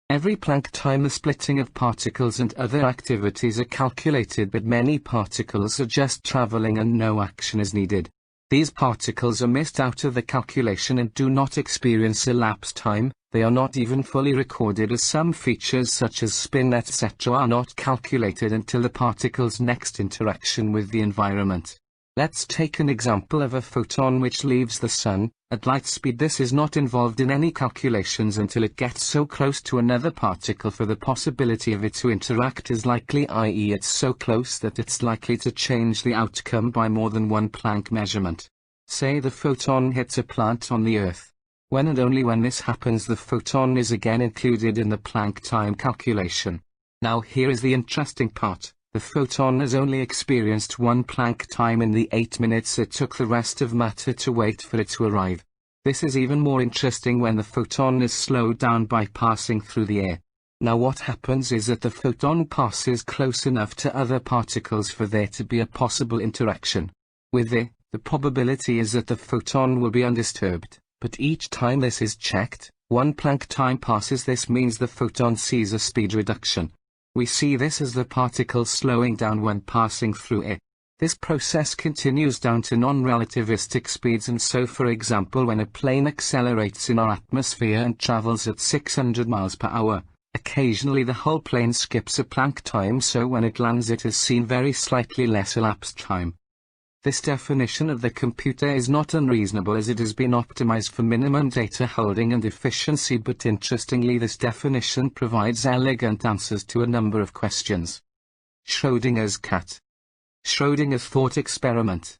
Every Planck time the splitting of particles and other activities are calculated, but many particles are just traveling and no action is needed. These particles are missed out of the calculation and do not experience elapsed time. They are not even fully recorded, as some features such as spin etc. are not calculated until the particle's next interaction with the environment. Let's take an example of a photon which leaves the sun at light speed. This is not involved in any calculations until it gets so close to another particle for the possibility of it to interact is likely, i.e. it's so close that it's likely to change the outcome by more than one Planck measurement. Say the photon hits a plant on the Earth. When and only when this happens, the photon is again included in the Planck time calculation. Now here is the interesting part. The photon has only experienced one Planck time in the 8 minutes it took the rest of matter to wait for it to arrive. This is even more interesting when the photon is slowed down by passing through the air. Now what happens is that the photon passes close enough to other particles for there to be a possible interaction. With it, the probability is that the photon will be undisturbed, but each time this is checked, one Planck time passes. This means the photon sees a speed reduction. We see this as the particle slowing down when passing through it. This process continues down to non-relativistic speeds, and so for example when a plane accelerates in our atmosphere and travels at 600 miles per hour, occasionally the whole plane skips a Planck time, so when it lands it has seen very slightly less elapsed time. This definition of the computer is not unreasonable as it has been optimized for minimum data holding and efficiency, but interestingly this definition provides elegant answers to a number of questions. Schrödinger's cat. Schrödinger thought experiment.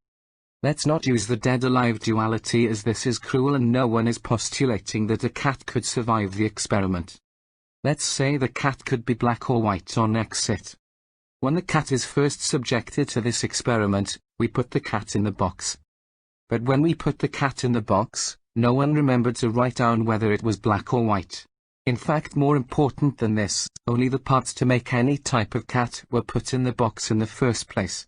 Let's not use the dead-alive duality as this is cruel and no one is postulating that a cat could survive the experiment. Let's say the cat could be black or white on exit. When the cat is first subjected to this experiment, we put the cat in the box. But when we put the cat in the box, no one remembered to write down whether it was black or white. In fact, more important than this, only the parts to make any type of cat were put in the box in the first place.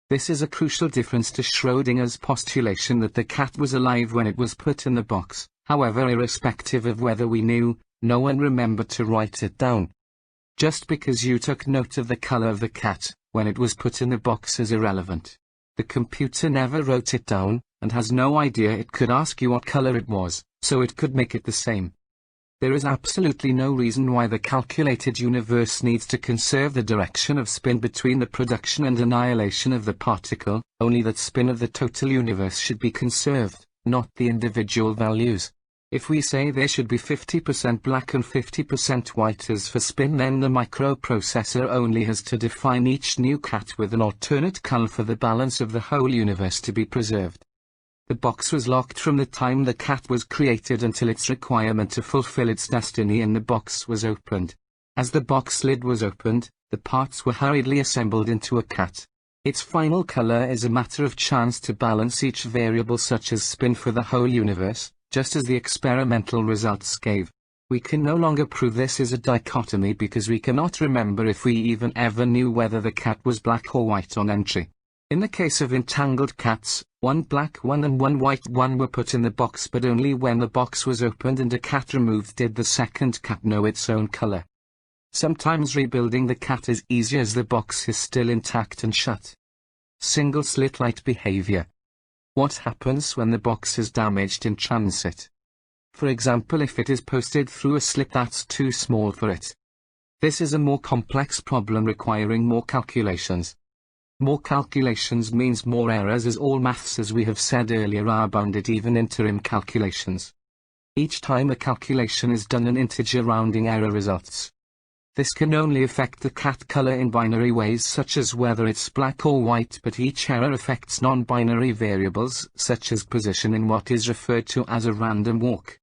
This is a crucial difference to Schrödinger's postulation that the cat was alive when it was put in the box. However, irrespective of whether we knew, no one remembered to write it down. Just because you took note of the color of the cat when it was put in the box is irrelevant. The computer never wrote it down, and has no idea. It could ask you what color it was, so it could make it the same. There is absolutely no reason why the calculated universe needs to conserve the direction of spin between the production and annihilation of the particle, only that spin of the total universe should be conserved, not the individual values. If we say there should be 50% black and 50% white as for spin, then the microprocessor only has to define each new cat with an alternate color for the balance of the whole universe to be preserved. The box was locked from the time the cat was created until its requirement to fulfill its destiny in the box was opened. As the box lid was opened, the parts were hurriedly assembled into a cat. Its final color is a matter of chance to balance each variable such as spin for the whole universe, just as the experimental results gave. We can no longer prove this is a dichotomy because we cannot remember if we even ever knew whether the cat was black or white on entry. In the case of entangled cats, one black one and one white one were put in the box, but only when the box was opened and a cat removed did the second cat know its own color. Sometimes rebuilding the cat is easier as the box is still intact and shut. Single slit light behavior. What happens when the box is damaged in transit? For example, if it is posted through a slit that's too small for it. This is a more complex problem requiring more calculations. More calculations means more errors, as all maths, as we have said earlier, are bounded, even interim calculations. Each time a calculation is done, an integer rounding error results. This can only affect the cat color in binary ways such as whether it's black or white, but each error affects non-binary variables such as position in what is referred to as a random walk.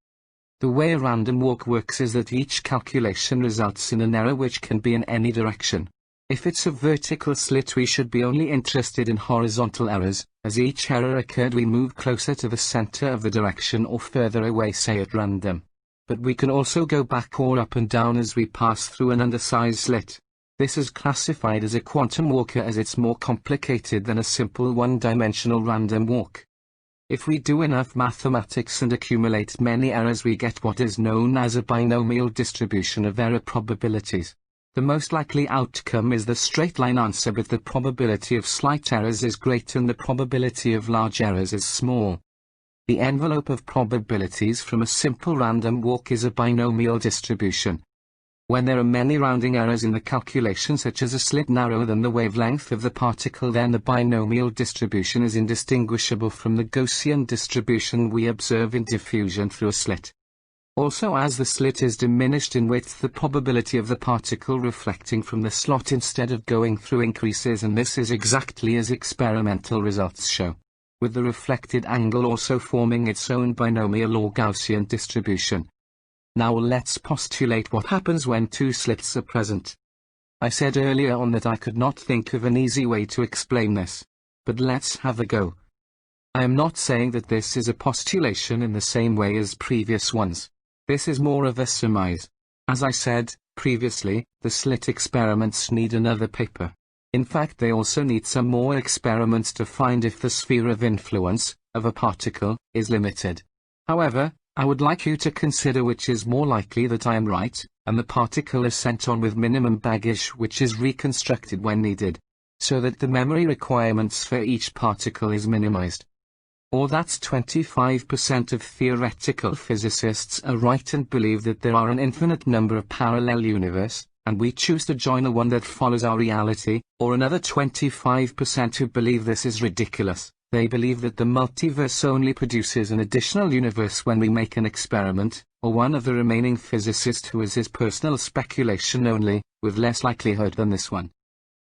The way a random walk works is that each calculation results in an error which can be in any direction. If it's a vertical slit, we should be only interested in horizontal errors. As each error occurred, we move closer to the center of the direction or further away, say at random. But we can also go back or up and down as we pass through an undersized slit. This is classified as a quantum walker as it's more complicated than a simple one-dimensional random walk. If we do enough mathematics and accumulate many errors, we get what is known as a binomial distribution of error probabilities. The most likely outcome is the straight line answer, but the probability of slight errors is great and the probability of large errors is small. The envelope of probabilities from a simple random walk is a binomial distribution. When there are many rounding errors in the calculation, such as a slit narrower than the wavelength of the particle, then the binomial distribution is indistinguishable from the Gaussian distribution we observe in diffusion through a slit. Also, as the slit is diminished in width, the probability of the particle reflecting from the slot instead of going through increases, and this is exactly as experimental results show, with the reflected angle also forming its own binomial or Gaussian distribution. Now let's postulate what happens when two slits are present. I said earlier on that I could not think of an easy way to explain this, but let's have a go. I am not saying that this is a postulation in the same way as previous ones. This is more of a surmise. As I said previously, the slit experiments need another paper. In fact, they also need some more experiments to find if the sphere of influence of a particle is limited. However, I would like you to consider which is more likely, that I am right, and the particle is sent on with minimum baggage, which is reconstructed when needed, so that the memory requirements for each particle is minimized. Or that 25% of theoretical physicists are right and believe that there are an infinite number of parallel universes, and we choose to join the one that follows our reality, or another 25% who believe this is ridiculous. They believe that the multiverse only produces an additional universe when we make an experiment, or one of the remaining physicists who is his personal speculation only, with less likelihood than this one.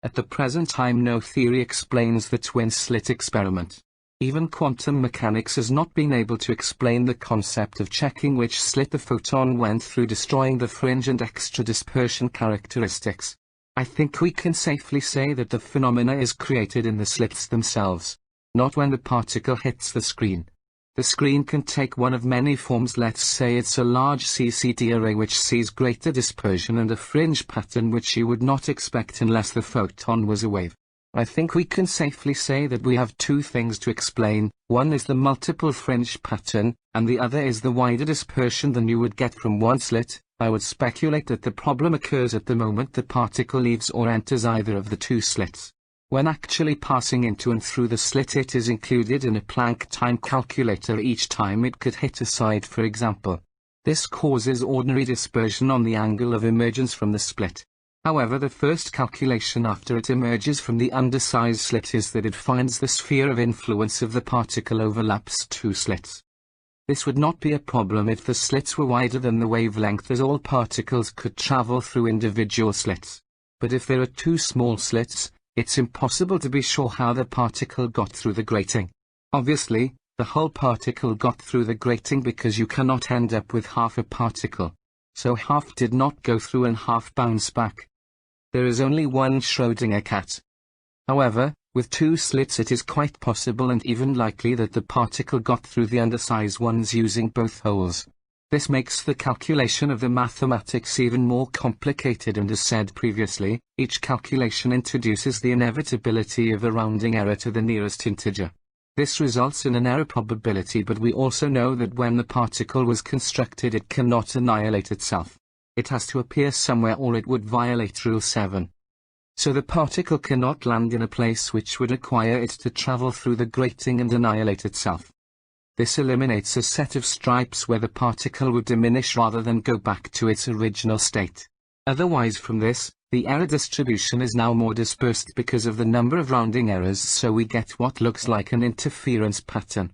At the present time, no theory explains the twin slit experiment. Even quantum mechanics has not been able to explain the concept of checking which slit the photon went through, destroying the fringe and extra dispersion characteristics. I think we can safely say that the phenomena is created in the slits themselves, not when the particle hits the screen. The screen can take one of many forms. Let's say it's a large CCD array which sees greater dispersion and a fringe pattern which you would not expect unless the photon was a wave. I think we can safely say that we have two things to explain. One is the multiple fringe pattern, and the other is the wider dispersion than you would get from one slit. I would speculate that the problem occurs at the moment the particle leaves or enters either of the two slits. When actually passing into and through the slit, it is included in a Planck time calculator each time it could hit a side, for example. This causes ordinary dispersion on the angle of emergence from the split. However, the first calculation after it emerges from the undersized slit is that it finds the sphere of influence of the particle overlaps two slits. This would not be a problem if the slits were wider than the wavelength, as all particles could travel through individual slits. But if there are two small slits, it's impossible to be sure how the particle got through the grating. Obviously, the whole particle got through the grating because you cannot end up with half a particle. So half did not go through and half bounced back. There is only one Schrödinger cat. However, with two slits it is quite possible and even likely that the particle got through the undersized ones using both holes. This makes the calculation of the mathematics even more complicated, and as said previously, each calculation introduces the inevitability of a rounding error to the nearest integer. This results in an error probability, but we also know that when the particle was constructed it cannot annihilate itself. It has to appear somewhere or it would violate Rule 7. So the particle cannot land in a place which would require it to travel through the grating and annihilate itself. This eliminates a set of stripes where the particle would diminish rather than go back to its original state. Otherwise, from this, the error distribution is now more dispersed because of the number of rounding errors, so we get what looks like an interference pattern.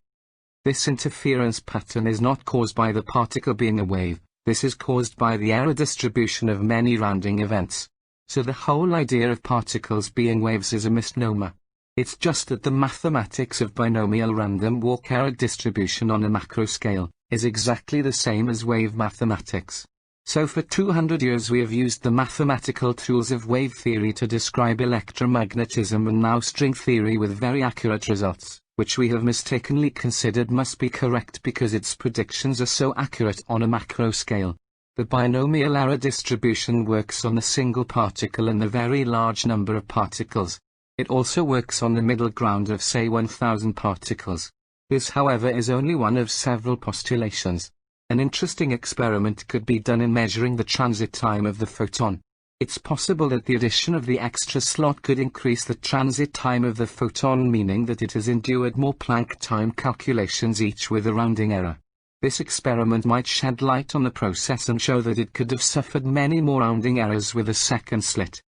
This interference pattern is not caused by the particle being a wave. This is caused by the error distribution of many rounding events. So the whole idea of particles being waves is a misnomer. It's just that the mathematics of binomial random walk error distribution on a macro scale is exactly the same as wave mathematics. So for 200 years we have used the mathematical tools of wave theory to describe electromagnetism and now string theory with very accurate results, which we have mistakenly considered must be correct because its predictions are so accurate on a macro scale. The binomial error distribution works on the single particle and the very large number of particles. It also works on the middle ground of say 1000 particles. This, however, is only one of several postulations. An interesting experiment could be done in measuring the transit time of the photon. It's possible that the addition of the extra slot could increase the transit time of the photon, meaning that it has endured more Planck time calculations, each with a rounding error. This experiment might shed light on the process and show that it could have suffered many more rounding errors with a second slit.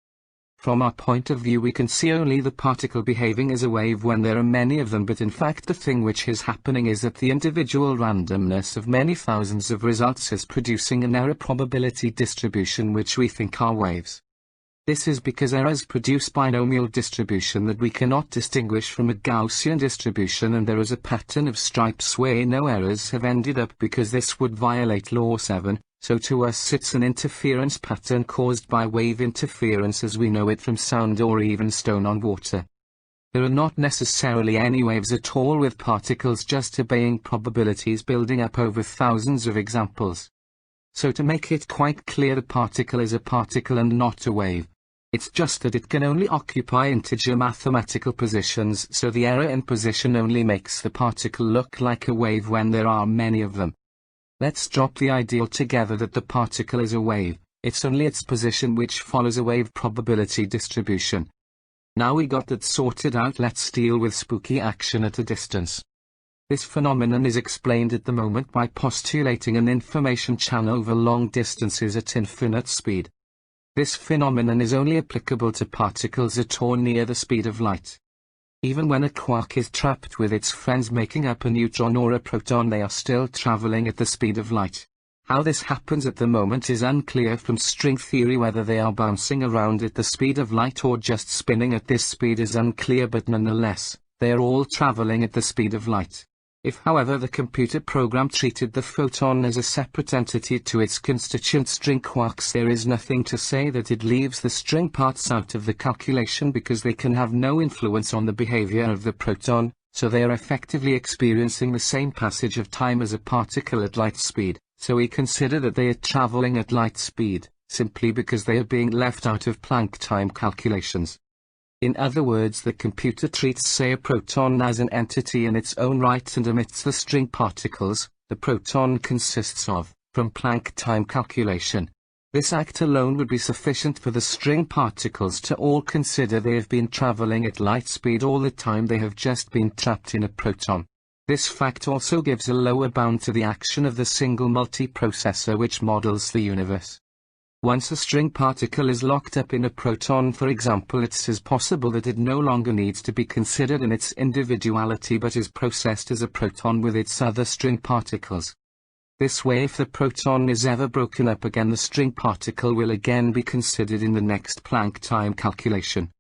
From our point of view we can see only the particle behaving as a wave when there are many of them, but in fact the thing which is happening is that the individual randomness of many thousands of results is producing an error probability distribution which we think are waves. This is because errors produce binomial distribution that we cannot distinguish from a Gaussian distribution, and there is a pattern of stripes where no errors have ended up because this would violate law 7. So to us it's an interference pattern caused by wave interference as we know it from sound or even stone on water. There are not necessarily any waves at all with particles just obeying probabilities building up over thousands of examples. So to make it quite clear, the particle is a particle and not a wave. It's just that it can only occupy integer mathematical positions, so the error in position only makes the particle look like a wave when there are many of them. Let's drop the idea altogether that the particle is a wave. It's only its position which follows a wave probability distribution. Now we got that sorted out, let's deal with spooky action at a distance. This phenomenon is explained at the moment by postulating an information channel over long distances at infinite speed. This phenomenon is only applicable to particles at or near the speed of light. Even when a quark is trapped with its friends making up a neutron or a proton, they are still traveling at the speed of light. How this happens at the moment is unclear from string theory. Whether they are bouncing around at the speed of light or just spinning at this speed is unclear, but nonetheless, they are all traveling at the speed of light. If however the computer program treated the photon as a separate entity to its constituent string quarks, there is nothing to say that it leaves the string parts out of the calculation because they can have no influence on the behavior of the proton, so they are effectively experiencing the same passage of time as a particle at light speed, so we consider that they are traveling at light speed, simply because they are being left out of Planck time calculations. In other words, the computer treats, say, a proton as an entity in its own right and emits the string particles the proton consists of, from Planck time calculation. This act alone would be sufficient for the string particles to all consider they have been traveling at light speed all the time they have just been trapped in a proton. This fact also gives a lower bound to the action of the single multiprocessor which models the universe. Once a string particle is locked up in a proton, for example, it is possible that it no longer needs to be considered in its individuality but is processed as a proton with its other string particles. This way, if the proton is ever broken up again, the string particle will again be considered in the next Planck time calculation.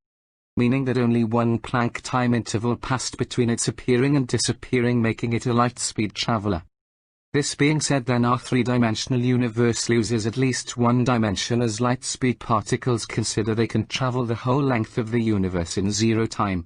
Meaning that only one Planck time interval passed between its appearing and disappearing, making it a light-speed traveler. This being said, then our three-dimensional universe loses at least one dimension as light-speed particles consider they can travel the whole length of the universe in zero time.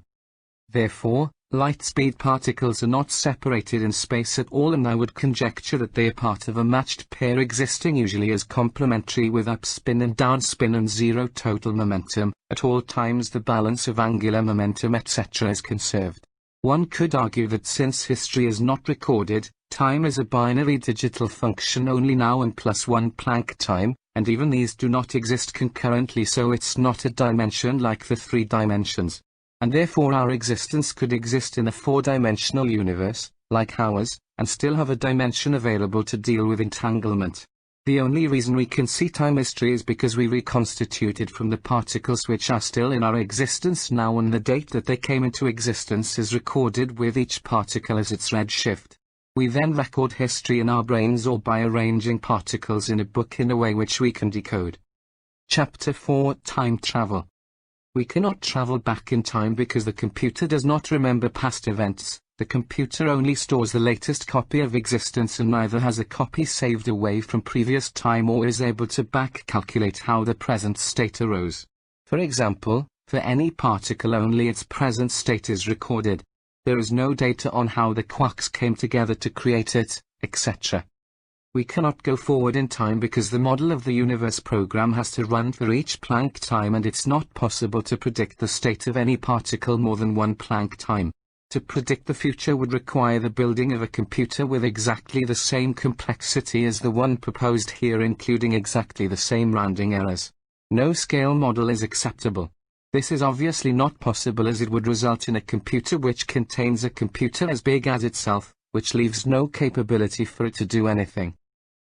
Therefore, light-speed particles are not separated in space at all, and I would conjecture that they are part of a matched pair existing usually as complementary with upspin and downspin and zero total momentum. At all times the balance of angular momentum etc. is conserved. One could argue that since history is not recorded, time is a binary digital function only now and plus one Planck time, and even these do not exist concurrently, so it's not a dimension like the three dimensions. And therefore our existence could exist in a four-dimensional universe, like ours, and still have a dimension available to deal with entanglement. The only reason we can see time history is because we reconstituted from the particles which are still in our existence now, and the date that they came into existence is recorded with each particle as its redshift. We then record history in our brains or by arranging particles in a book in a way which we can decode. Chapter 4: Time Travel. We cannot travel back in time because the computer does not remember past events. The computer only stores the latest copy of existence and neither has a copy saved away from previous time or is able to back calculate how the present state arose. For example, for any particle only its present state is recorded. There is no data on how the quarks came together to create it, etc. We cannot go forward in time because the model of the universe program has to run for each Planck time, and it's not possible to predict the state of any particle more than one Planck time. To predict the future would require the building of a computer with exactly the same complexity as the one proposed here, including exactly the same rounding errors. No scale model is acceptable. This is obviously not possible as it would result in a computer which contains a computer as big as itself, which leaves no capability for it to do anything.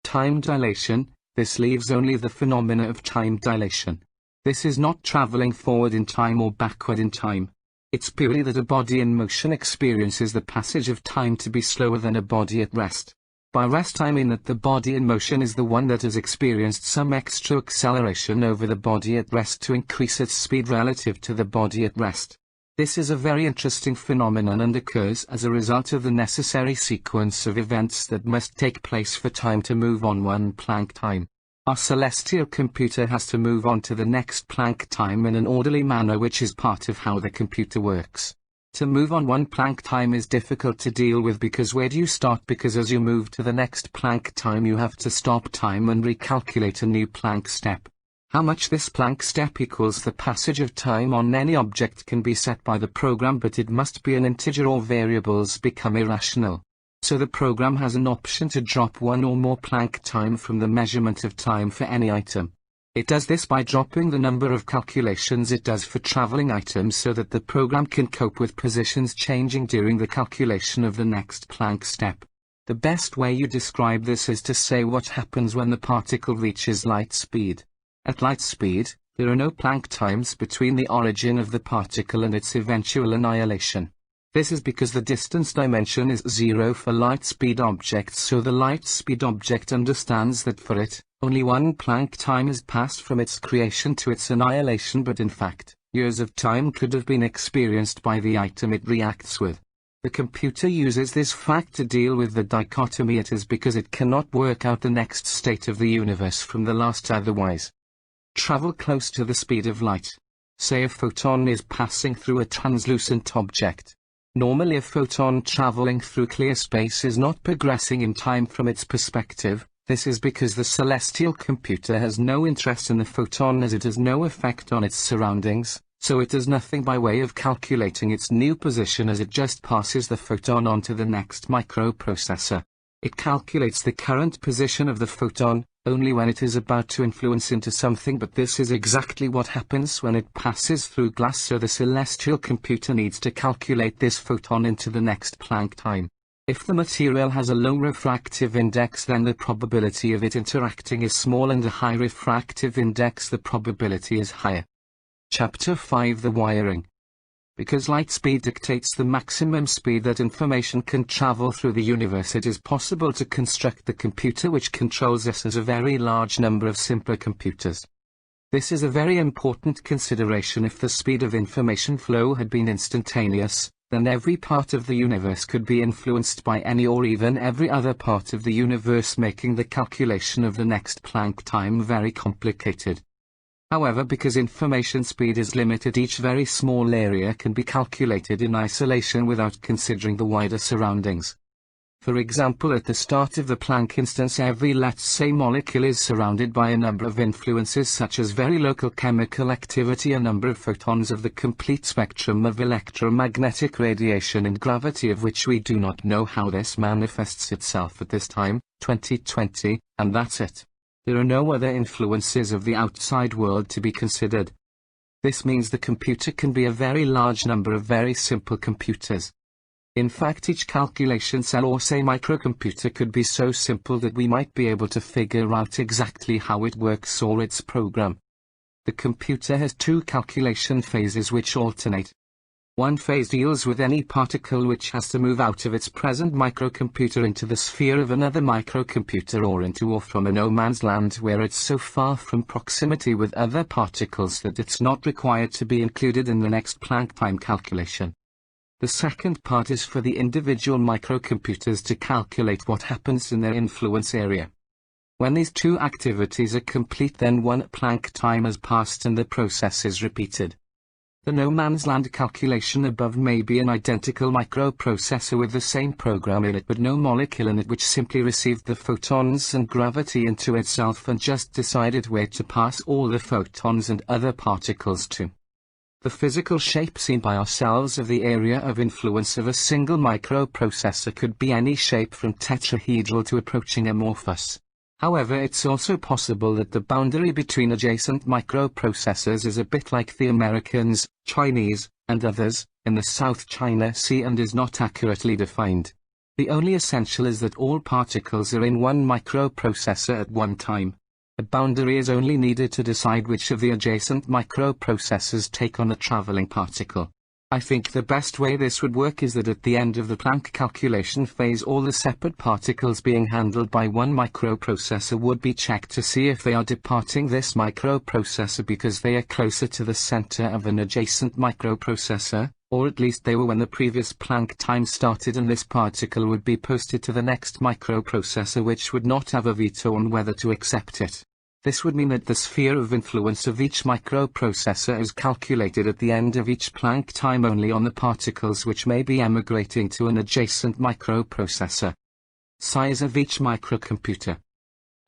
Time dilation, this leaves only the phenomena of time dilation. This is not traveling forward in time or backward in time. It's purely that a body in motion experiences the passage of time to be slower than a body at rest. By rest I mean that the body in motion is the one that has experienced some extra acceleration over the body at rest to increase its speed relative to the body at rest. This is a very interesting phenomenon and occurs as a result of the necessary sequence of events that must take place for time to move on one Planck time. Our celestial computer has to move on to the next Planck time in an orderly manner, which is part of how the computer works. To move on one Planck time is difficult to deal with because where do you start? Because as you move to the next Planck time you have to stop time and recalculate a new Planck step. How much this Planck step equals the passage of time on any object can be set by the program, but it must be an integer or variables become irrational. So the program has an option to drop one or more Planck time from the measurement of time for any item. It does this by dropping the number of calculations it does for traveling items so that the program can cope with positions changing during the calculation of the next Planck step. The best way you describe this is to say what happens when the particle reaches light speed. At light speed, there are no Planck times between the origin of the particle and its eventual annihilation. This is because the distance dimension is 0 for light speed objects, so the light speed object understands that for it, only one Planck time has passed from its creation to its annihilation, but in fact, years of time could have been experienced by the item it reacts with. The computer uses this fact to deal with the dichotomy it is because it cannot work out the next state of the universe from the last otherwise. Travel close to the speed of light. Say a photon is passing through a translucent object. Normally a photon traveling through clear space is not progressing in time from its perspective. This is because the celestial computer has no interest in the photon as it has no effect on its surroundings, so it does nothing by way of calculating its new position as it just passes the photon on to the next microprocessor. It calculates the current position of the photon only when it is about to influence into something, but this is exactly what happens when it passes through glass, so the celestial computer needs to calculate this photon into the next Planck time. If the material has a low refractive index, then the probability of it interacting is small, and a high refractive index the probability is higher. Chapter 5: The wiring. Because light speed dictates the maximum speed that information can travel through the universe, it is possible to construct the computer which controls this as a very large number of simpler computers. This is a very important consideration. If the speed of information flow had been instantaneous, then every part of the universe could be influenced by any or even every other part of the universe, making the calculation of the next Planck time very complicated. However, because information speed is limited, each very small area can be calculated in isolation without considering the wider surroundings. For example, at the start of the Planck instance, every, let's say, molecule is surrounded by a number of influences such as very local chemical activity, a number of photons of the complete spectrum of electromagnetic radiation and gravity, of which we do not know how this manifests itself at this time, 2020, and that's it. There are no other influences of the outside world to be considered. This means the computer can be a very large number of very simple computers. In fact, each calculation cell, or say microcomputer, could be so simple that we might be able to figure out exactly how it works or its program. The computer has two calculation phases which alternate. One phase deals with any particle which has to move out of its present microcomputer into the sphere of another microcomputer, or into or from a no man's land where it's so far from proximity with other particles that it's not required to be included in the next Planck time calculation. The second part is for the individual microcomputers to calculate what happens in their influence area. When these two activities are complete, then one Planck time has passed and the process is repeated. The no man's land calculation above may be an identical microprocessor with the same program in it but no molecule in it, which simply received the photons and gravity into itself and just decided where to pass all the photons and other particles to. The physical shape seen by ourselves of the area of influence of a single microprocessor could be any shape from tetrahedral to approaching amorphous. However, it's also possible that the boundary between adjacent microprocessors is a bit like the Americans, Chinese, and others, in the South China Sea and is not accurately defined. The only essential is that all particles are in one microprocessor at one time. A boundary is only needed to decide which of the adjacent microprocessors take on a traveling particle. I think the best way this would work is that at the end of the Planck calculation phase all the separate particles being handled by one microprocessor would be checked to see if they are departing this microprocessor because they are closer to the center of an adjacent microprocessor, or at least they were when the previous Planck time started, and this particle would be posted to the next microprocessor which would not have a veto on whether to accept it. This would mean that the sphere of influence of each microprocessor is calculated at the end of each Planck time only on the particles which may be emigrating to an adjacent microprocessor. Size of each microcomputer.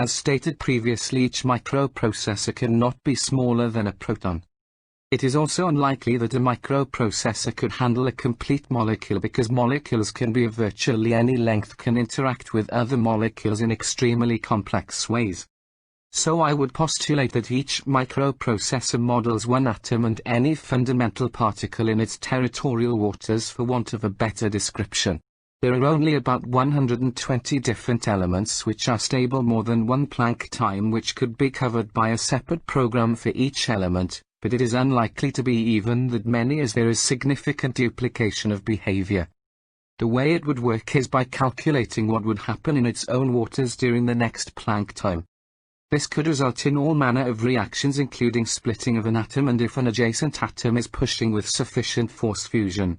As stated previously, each microprocessor cannot be smaller than a proton. It is also unlikely that a microprocessor could handle a complete molecule because molecules can be of virtually any length, can interact with other molecules in extremely complex ways. So I would postulate that each microprocessor models one atom and any fundamental particle in its territorial waters, for want of a better description. There are only about 120 different elements which are stable more than one Planck time, which could be covered by a separate program for each element, but it is unlikely to be even that many, as there is significant duplication of behavior. The way it would work is by calculating what would happen in its own waters during the next Planck time. This could result in all manner of reactions, including splitting of an atom and if an adjacent atom is pushing with sufficient force, fusion.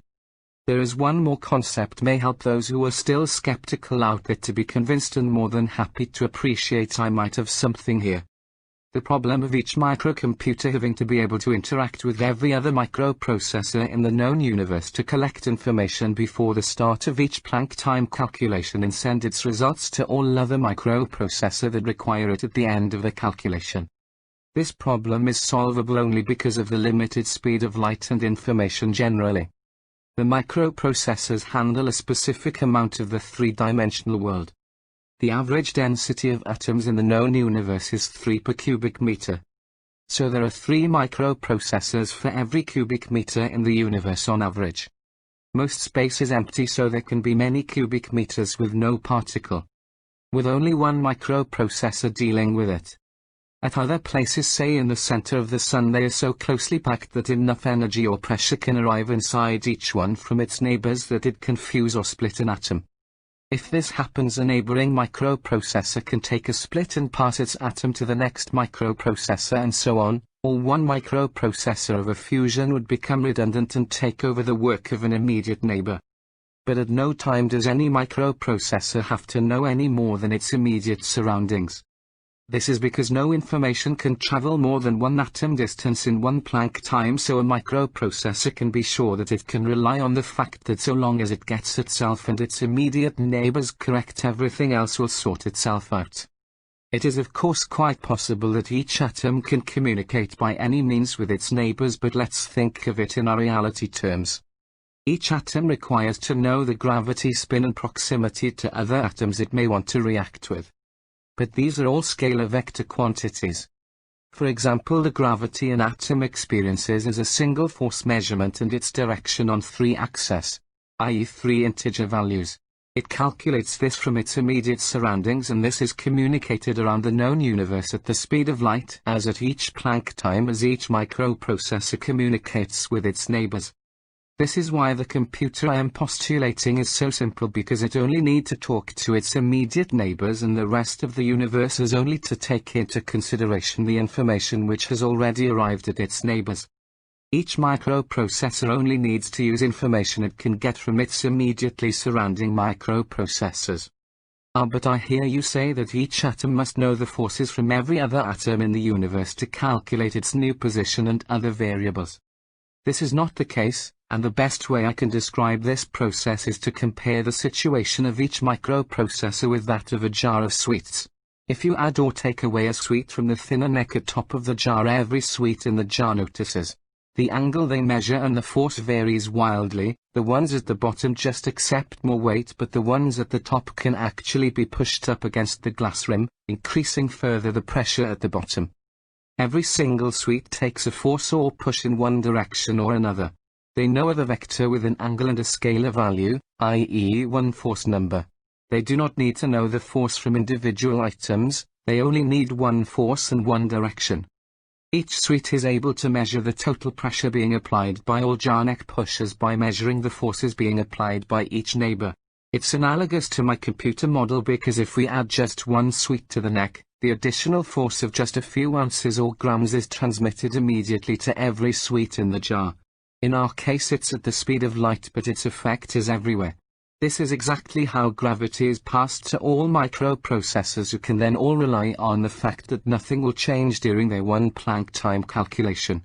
There is one more concept may help those who are still skeptical out there to be convinced, and more than happy to appreciate I might have something here. The problem of each microcomputer having to be able to interact with every other microprocessor in the known universe to collect information before the start of each Planck time calculation and send its results to all other microprocessors that require it at the end of the calculation. This problem is solvable only because of the limited speed of light and information generally. The microprocessors handle a specific amount of the three-dimensional world. The average density of atoms in the known universe is 3 per cubic meter. So there are 3 microprocessors for every cubic meter in the universe on average. Most space is empty, so there can be many cubic meters with no particle, with only one microprocessor dealing with it. At other places, say in the center of the Sun, they are so closely packed that enough energy or pressure can arrive inside each one from its neighbors that it can fuse or split an atom. If this happens, a neighboring microprocessor can take a split and pass its atom to the next microprocessor, and so on, or one microprocessor of a fusion would become redundant and take over the work of an immediate neighbor. But at no time does any microprocessor have to know any more than its immediate surroundings. This is because no information can travel more than one atom distance in one Planck time, so a microprocessor can be sure that it can rely on the fact that so long as it gets itself and its immediate neighbors correct, everything else will sort itself out. It is of course quite possible that each atom can communicate by any means with its neighbors, but let's think of it in our reality terms. Each atom requires to know the gravity, spin and proximity to other atoms it may want to react with. But these are all scalar vector quantities. For example, the gravity an atom experiences is a single force measurement and its direction on 3 axes, i.e. 3 integer values. It calculates this from its immediate surroundings, and this is communicated around the known universe at the speed of light, as at each Planck time, as each microprocessor communicates with its neighbors. This is why the computer I am postulating is so simple, because it only needs to talk to its immediate neighbors, and the rest of the universe has only to take into consideration the information which has already arrived at its neighbors. Each microprocessor only needs to use information it can get from its immediately surrounding microprocessors. But I hear you say that each atom must know the forces from every other atom in the universe to calculate its new position and other variables. This is not the case, and the best way I can describe this process is to compare the situation of each microprocessor with that of a jar of sweets. If you add or take away a sweet from the thinner neck at top of the jar, every sweet in the jar notices. The angle they measure and the force varies wildly. The ones at the bottom just accept more weight, but the ones at the top can actually be pushed up against the glass rim, increasing further the pressure at the bottom. Every single sweet takes a force or push in one direction or another. They know of a vector with an angle and a scalar value, i.e. one force number. They do not need to know the force from individual items, they only need one force and one direction. Each suite is able to measure the total pressure being applied by all jar neck pushers by measuring the forces being applied by each neighbor. It's analogous to my computer model because if we add just one suite to the neck, the additional force of just a few ounces or grams is transmitted immediately to every suite in the jar. In our case it's at the speed of light, but its effect is everywhere. This is exactly how gravity is passed to all microprocessors, who can then all rely on the fact that nothing will change during their one Planck time calculation.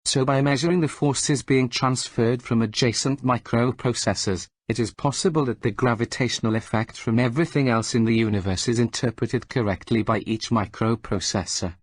So by measuring the forces being transferred from adjacent microprocessors, it is possible that the gravitational effect from everything else in the universe is interpreted correctly by each microprocessor.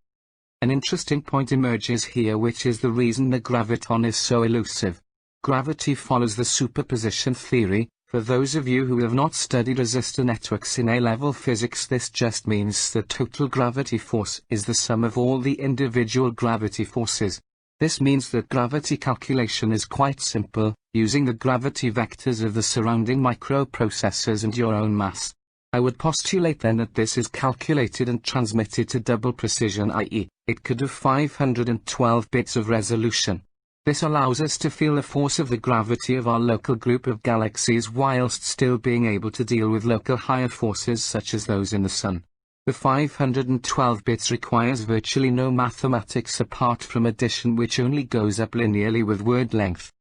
An interesting point emerges here, which is the reason the graviton is so elusive. Gravity follows the superposition theory. For those of you who have not studied resistor networks in A-level physics, this just means the total gravity force is the sum of all the individual gravity forces. This means that gravity calculation is quite simple, using the gravity vectors of the surrounding microprocessors and your own mass. I would postulate then that this is calculated and transmitted to double precision, i.e., it could have 512 bits of resolution. This allows us to feel the force of the gravity of our local group of galaxies whilst still being able to deal with local higher forces such as those in the Sun. The 512 bits requires virtually no mathematics apart from addition, which only goes up linearly with word length.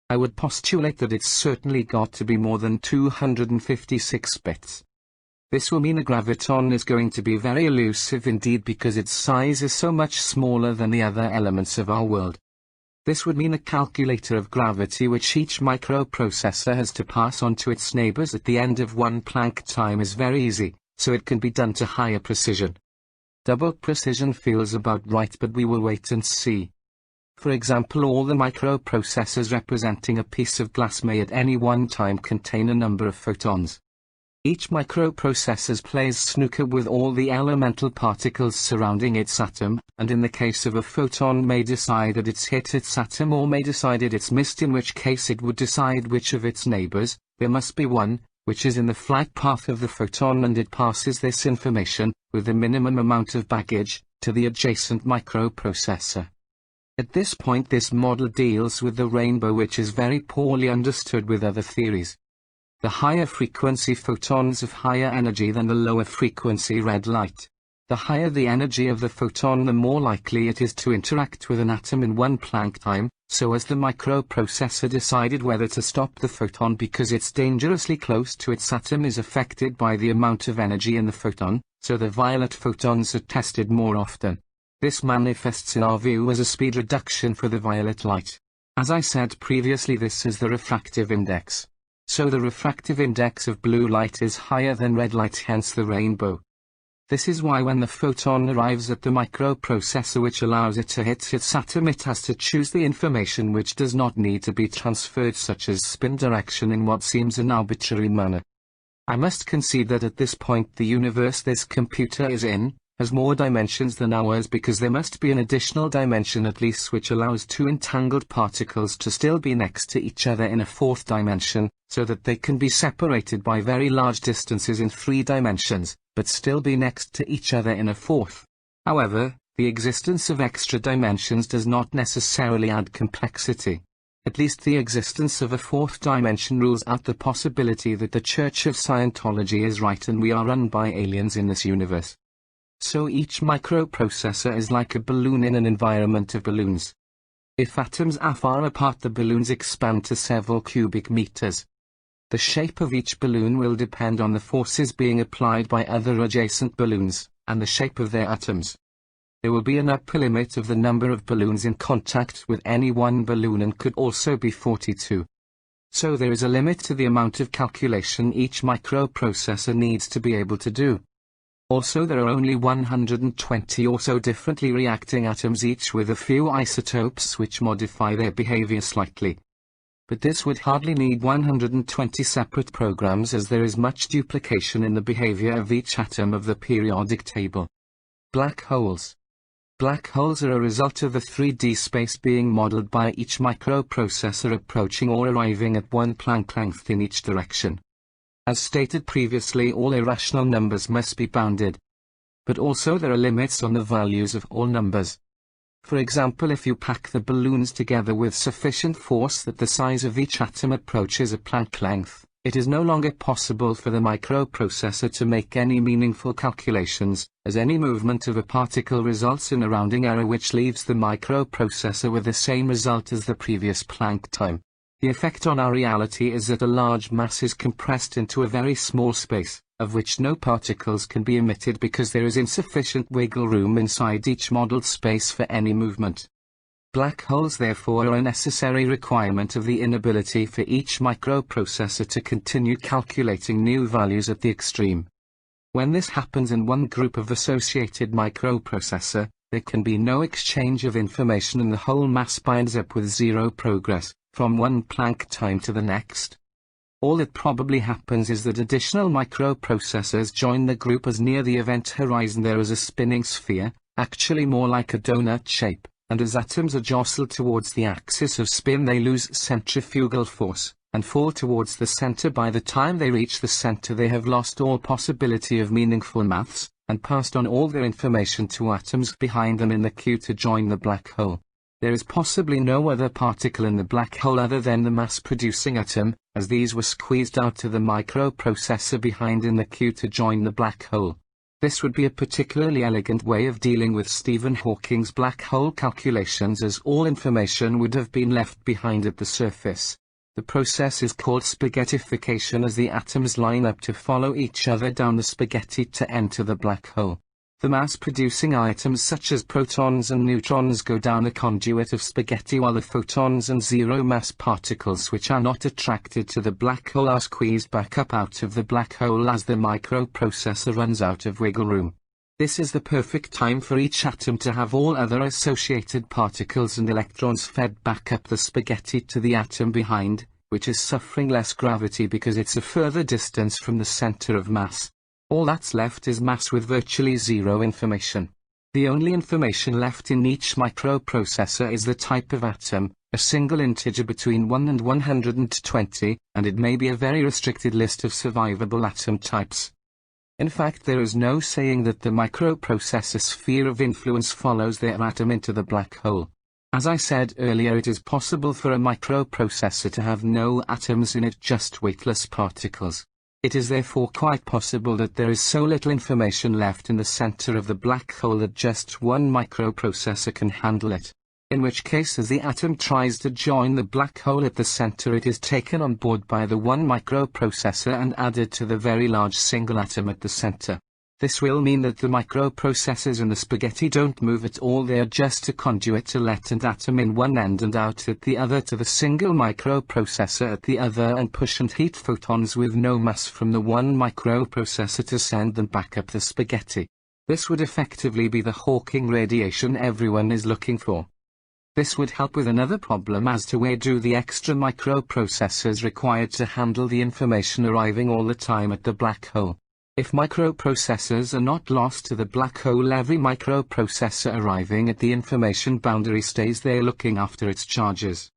I would postulate that it's certainly got to be more than 256 bits. This will mean a graviton is going to be very elusive indeed, because its size is so much smaller than the other elements of our world. This would mean a calculator of gravity which each microprocessor has to pass on to its neighbors at the end of one Planck time is very easy, so it can be done to higher precision. Double precision feels about right, but we will wait and see. For example, all the microprocessors representing a piece of glass may at any one time contain a number of photons. Each microprocessor plays snooker with all the elemental particles surrounding its atom, and in the case of a photon may decide that it's hit its atom or may decide it's missed, in which case it would decide which of its neighbors, there must be one, which is in the flight path of the photon, and it passes this information, with the minimum amount of baggage, to the adjacent microprocessor. At this point this model deals with the rainbow, which is very poorly understood with other theories. The higher frequency photons have higher energy than the lower frequency red light. The higher the energy of the photon, the more likely it is to interact with an atom in one Planck time, so as the microprocessor decided whether to stop the photon because it's dangerously close to its atom is affected by the amount of energy in the photon, so the violet photons are tested more often. This manifests in our view as a speed reduction for the violet light. As I said previously, this is the refractive index. So the refractive index of blue light is higher than red light, hence the rainbow. This is why when the photon arrives at the microprocessor which allows it to hit its atom, it has to choose the information which does not need to be transferred, such as spin direction, in what seems an arbitrary manner. I must concede that at this point the universe this computer is in has more dimensions than ours, because there must be an additional dimension at least which allows two entangled particles to still be next to each other in a fourth dimension, so that they can be separated by very large distances in 3 dimensions, but still be next to each other in a fourth. However, the existence of extra dimensions does not necessarily add complexity. At least the existence of a fourth dimension rules out the possibility that the Church of Scientology is right and we are run by aliens in this universe. So each microprocessor is like a balloon in an environment of balloons. If atoms are far apart, the balloons expand to several cubic meters. The shape of each balloon will depend on the forces being applied by other adjacent balloons, and the shape of their atoms. There will be an upper limit of the number of balloons in contact with any one balloon, and could also be 42. So there is a limit to the amount of calculation each microprocessor needs to be able to do. Also, there are only 120 or so differently reacting atoms, each with a few isotopes which modify their behavior slightly. But this would hardly need 120 separate programs, as there is much duplication in the behavior of each atom of the periodic table. Black holes. Black holes are a result of the 3D space being modeled by each microprocessor approaching or arriving at one Planck length in each direction. As stated previously, all irrational numbers must be bounded. But also there are limits on the values of all numbers. For example, if you pack the balloons together with sufficient force that the size of each atom approaches a Planck length, it is no longer possible for the microprocessor to make any meaningful calculations, as any movement of a particle results in a rounding error which leaves the microprocessor with the same result as the previous Planck time. The effect on our reality is that a large mass is compressed into a very small space, of which no particles can be emitted because there is insufficient wiggle room inside each modeled space for any movement. Black holes therefore are a necessary requirement of the inability for each microprocessor to continue calculating new values at the extreme. When this happens in one group of associated microprocessor, there can be no exchange of information and the whole mass binds up with zero progress, from one Planck time to the next. All that probably happens is that additional microprocessors join the group as near the event horizon there is a spinning sphere, actually more like a donut shape. And as atoms are jostled towards the axis of spin they lose centrifugal force, and fall towards the center. By the time they reach the center they have lost all possibility of meaningful maths, and passed on all their information to atoms behind them in the queue to join the black hole. There is possibly no other particle in the black hole other than the mass-producing atom, as these were squeezed out to the microprocessor behind in the queue to join the black hole. This would be a particularly elegant way of dealing with Stephen Hawking's black hole calculations, as all information would have been left behind at the surface. The process is called spaghettification, as the atoms line up to follow each other down the spaghetti to enter the black hole. The mass-producing items such as protons and neutrons go down a conduit of spaghetti, while the photons and zero-mass particles which are not attracted to the black hole are squeezed back up out of the black hole as the microprocessor runs out of wiggle room. This is the perfect time for each atom to have all other associated particles and electrons fed back up the spaghetti to the atom behind, which is suffering less gravity because it's a further distance from the center of mass. All that's left is mass with virtually zero information. The only information left in each microprocessor is the type of atom, a single integer between 1 and 120, and it may be a very restricted list of survivable atom types. In fact, there is no saying that the microprocessor sphere of influence follows their atom into the black hole. As I said earlier, it is possible for a microprocessor to have no atoms in it, just weightless particles. It is therefore quite possible that there is so little information left in the center of the black hole that just one microprocessor can handle it. In which case, as the atom tries to join the black hole at the center, it is taken on board by the one microprocessor and added to the very large single atom at the center. This will mean that the microprocessors in the spaghetti don't move at all. They are just a conduit to let an atom in one end and out at the other to the single microprocessor at the other, and push and heat photons with no mass from the one microprocessor to send them back up the spaghetti. This would effectively be the Hawking radiation everyone is looking for. This would help with another problem as to where do the extra microprocessors required to handle the information arriving all the time at the black hole. If microprocessors are not lost to the black hole, every microprocessor arriving at the information boundary stays there looking after its charges.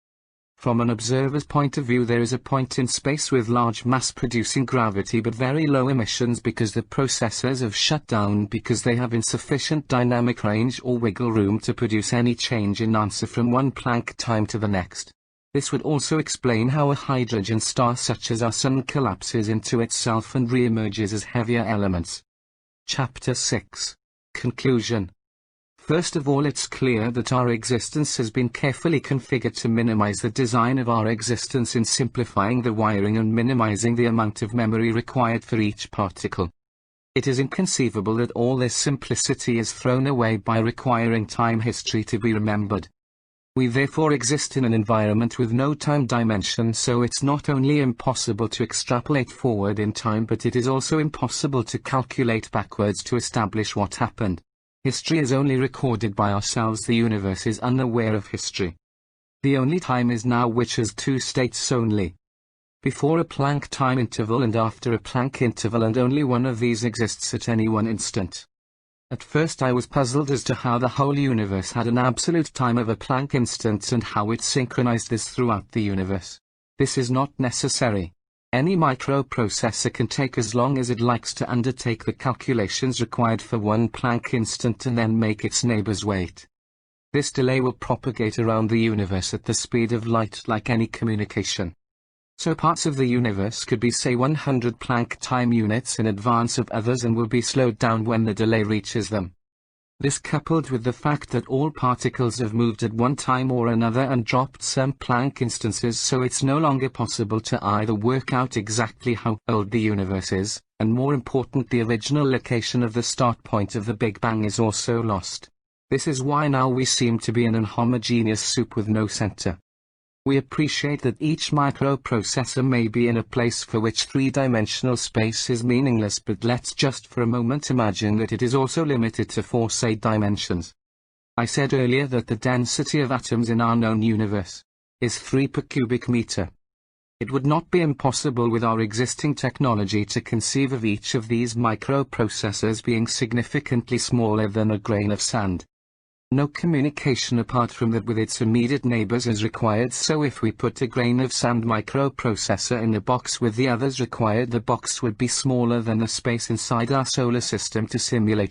From an observer's point of view, there is a point in space with large mass-producing gravity but very low emissions because the processors have shut down because they have insufficient dynamic range or wiggle room to produce any change in answer from one Planck time to the next. This would also explain how a hydrogen star such as our Sun collapses into itself and re-emerges as heavier elements. Chapter 6. Conclusion. First of all, it's clear that our existence has been carefully configured to minimize the design of our existence in simplifying the wiring and minimizing the amount of memory required for each particle. It is inconceivable that all this simplicity is thrown away by requiring time history to be remembered. We therefore exist in an environment with no time dimension, so it's not only impossible to extrapolate forward in time, but it is also impossible to calculate backwards to establish what happened. History is only recorded by ourselves. The universe is unaware of history. The only time is now, which has two states only. Before a Planck time interval and after a Planck interval, and only one of these exists at any one instant. At first I was puzzled as to how the whole universe had an absolute time of a Planck instant and how it synchronized this throughout the universe. This is not necessary. Any microprocessor can take as long as it likes to undertake the calculations required for one Planck instant and then make its neighbors wait. This delay will propagate around the universe at the speed of light like any communication. So parts of the universe could be say 100 Planck time units in advance of others and will be slowed down when the delay reaches them. This coupled with the fact that all particles have moved at one time or another and dropped some Planck instances, so it's no longer possible to either work out exactly how old the universe is, and more important, the original location of the start point of the Big Bang is also lost. This is why now we seem to be an inhomogeneous soup with no center. We appreciate that each microprocessor may be in a place for which three-dimensional space is meaningless, but let's just for a moment imagine that it is also limited to 4 say dimensions. I said earlier that the density of atoms in our known universe is 3 per cubic meter. It would not be impossible with our existing technology to conceive of each of these microprocessors being significantly smaller than a grain of sand. No communication apart from that with its immediate neighbors is required, so if we put a grain of sand microprocessor in a box with the others required, the box would be smaller than the space inside our solar system to simulate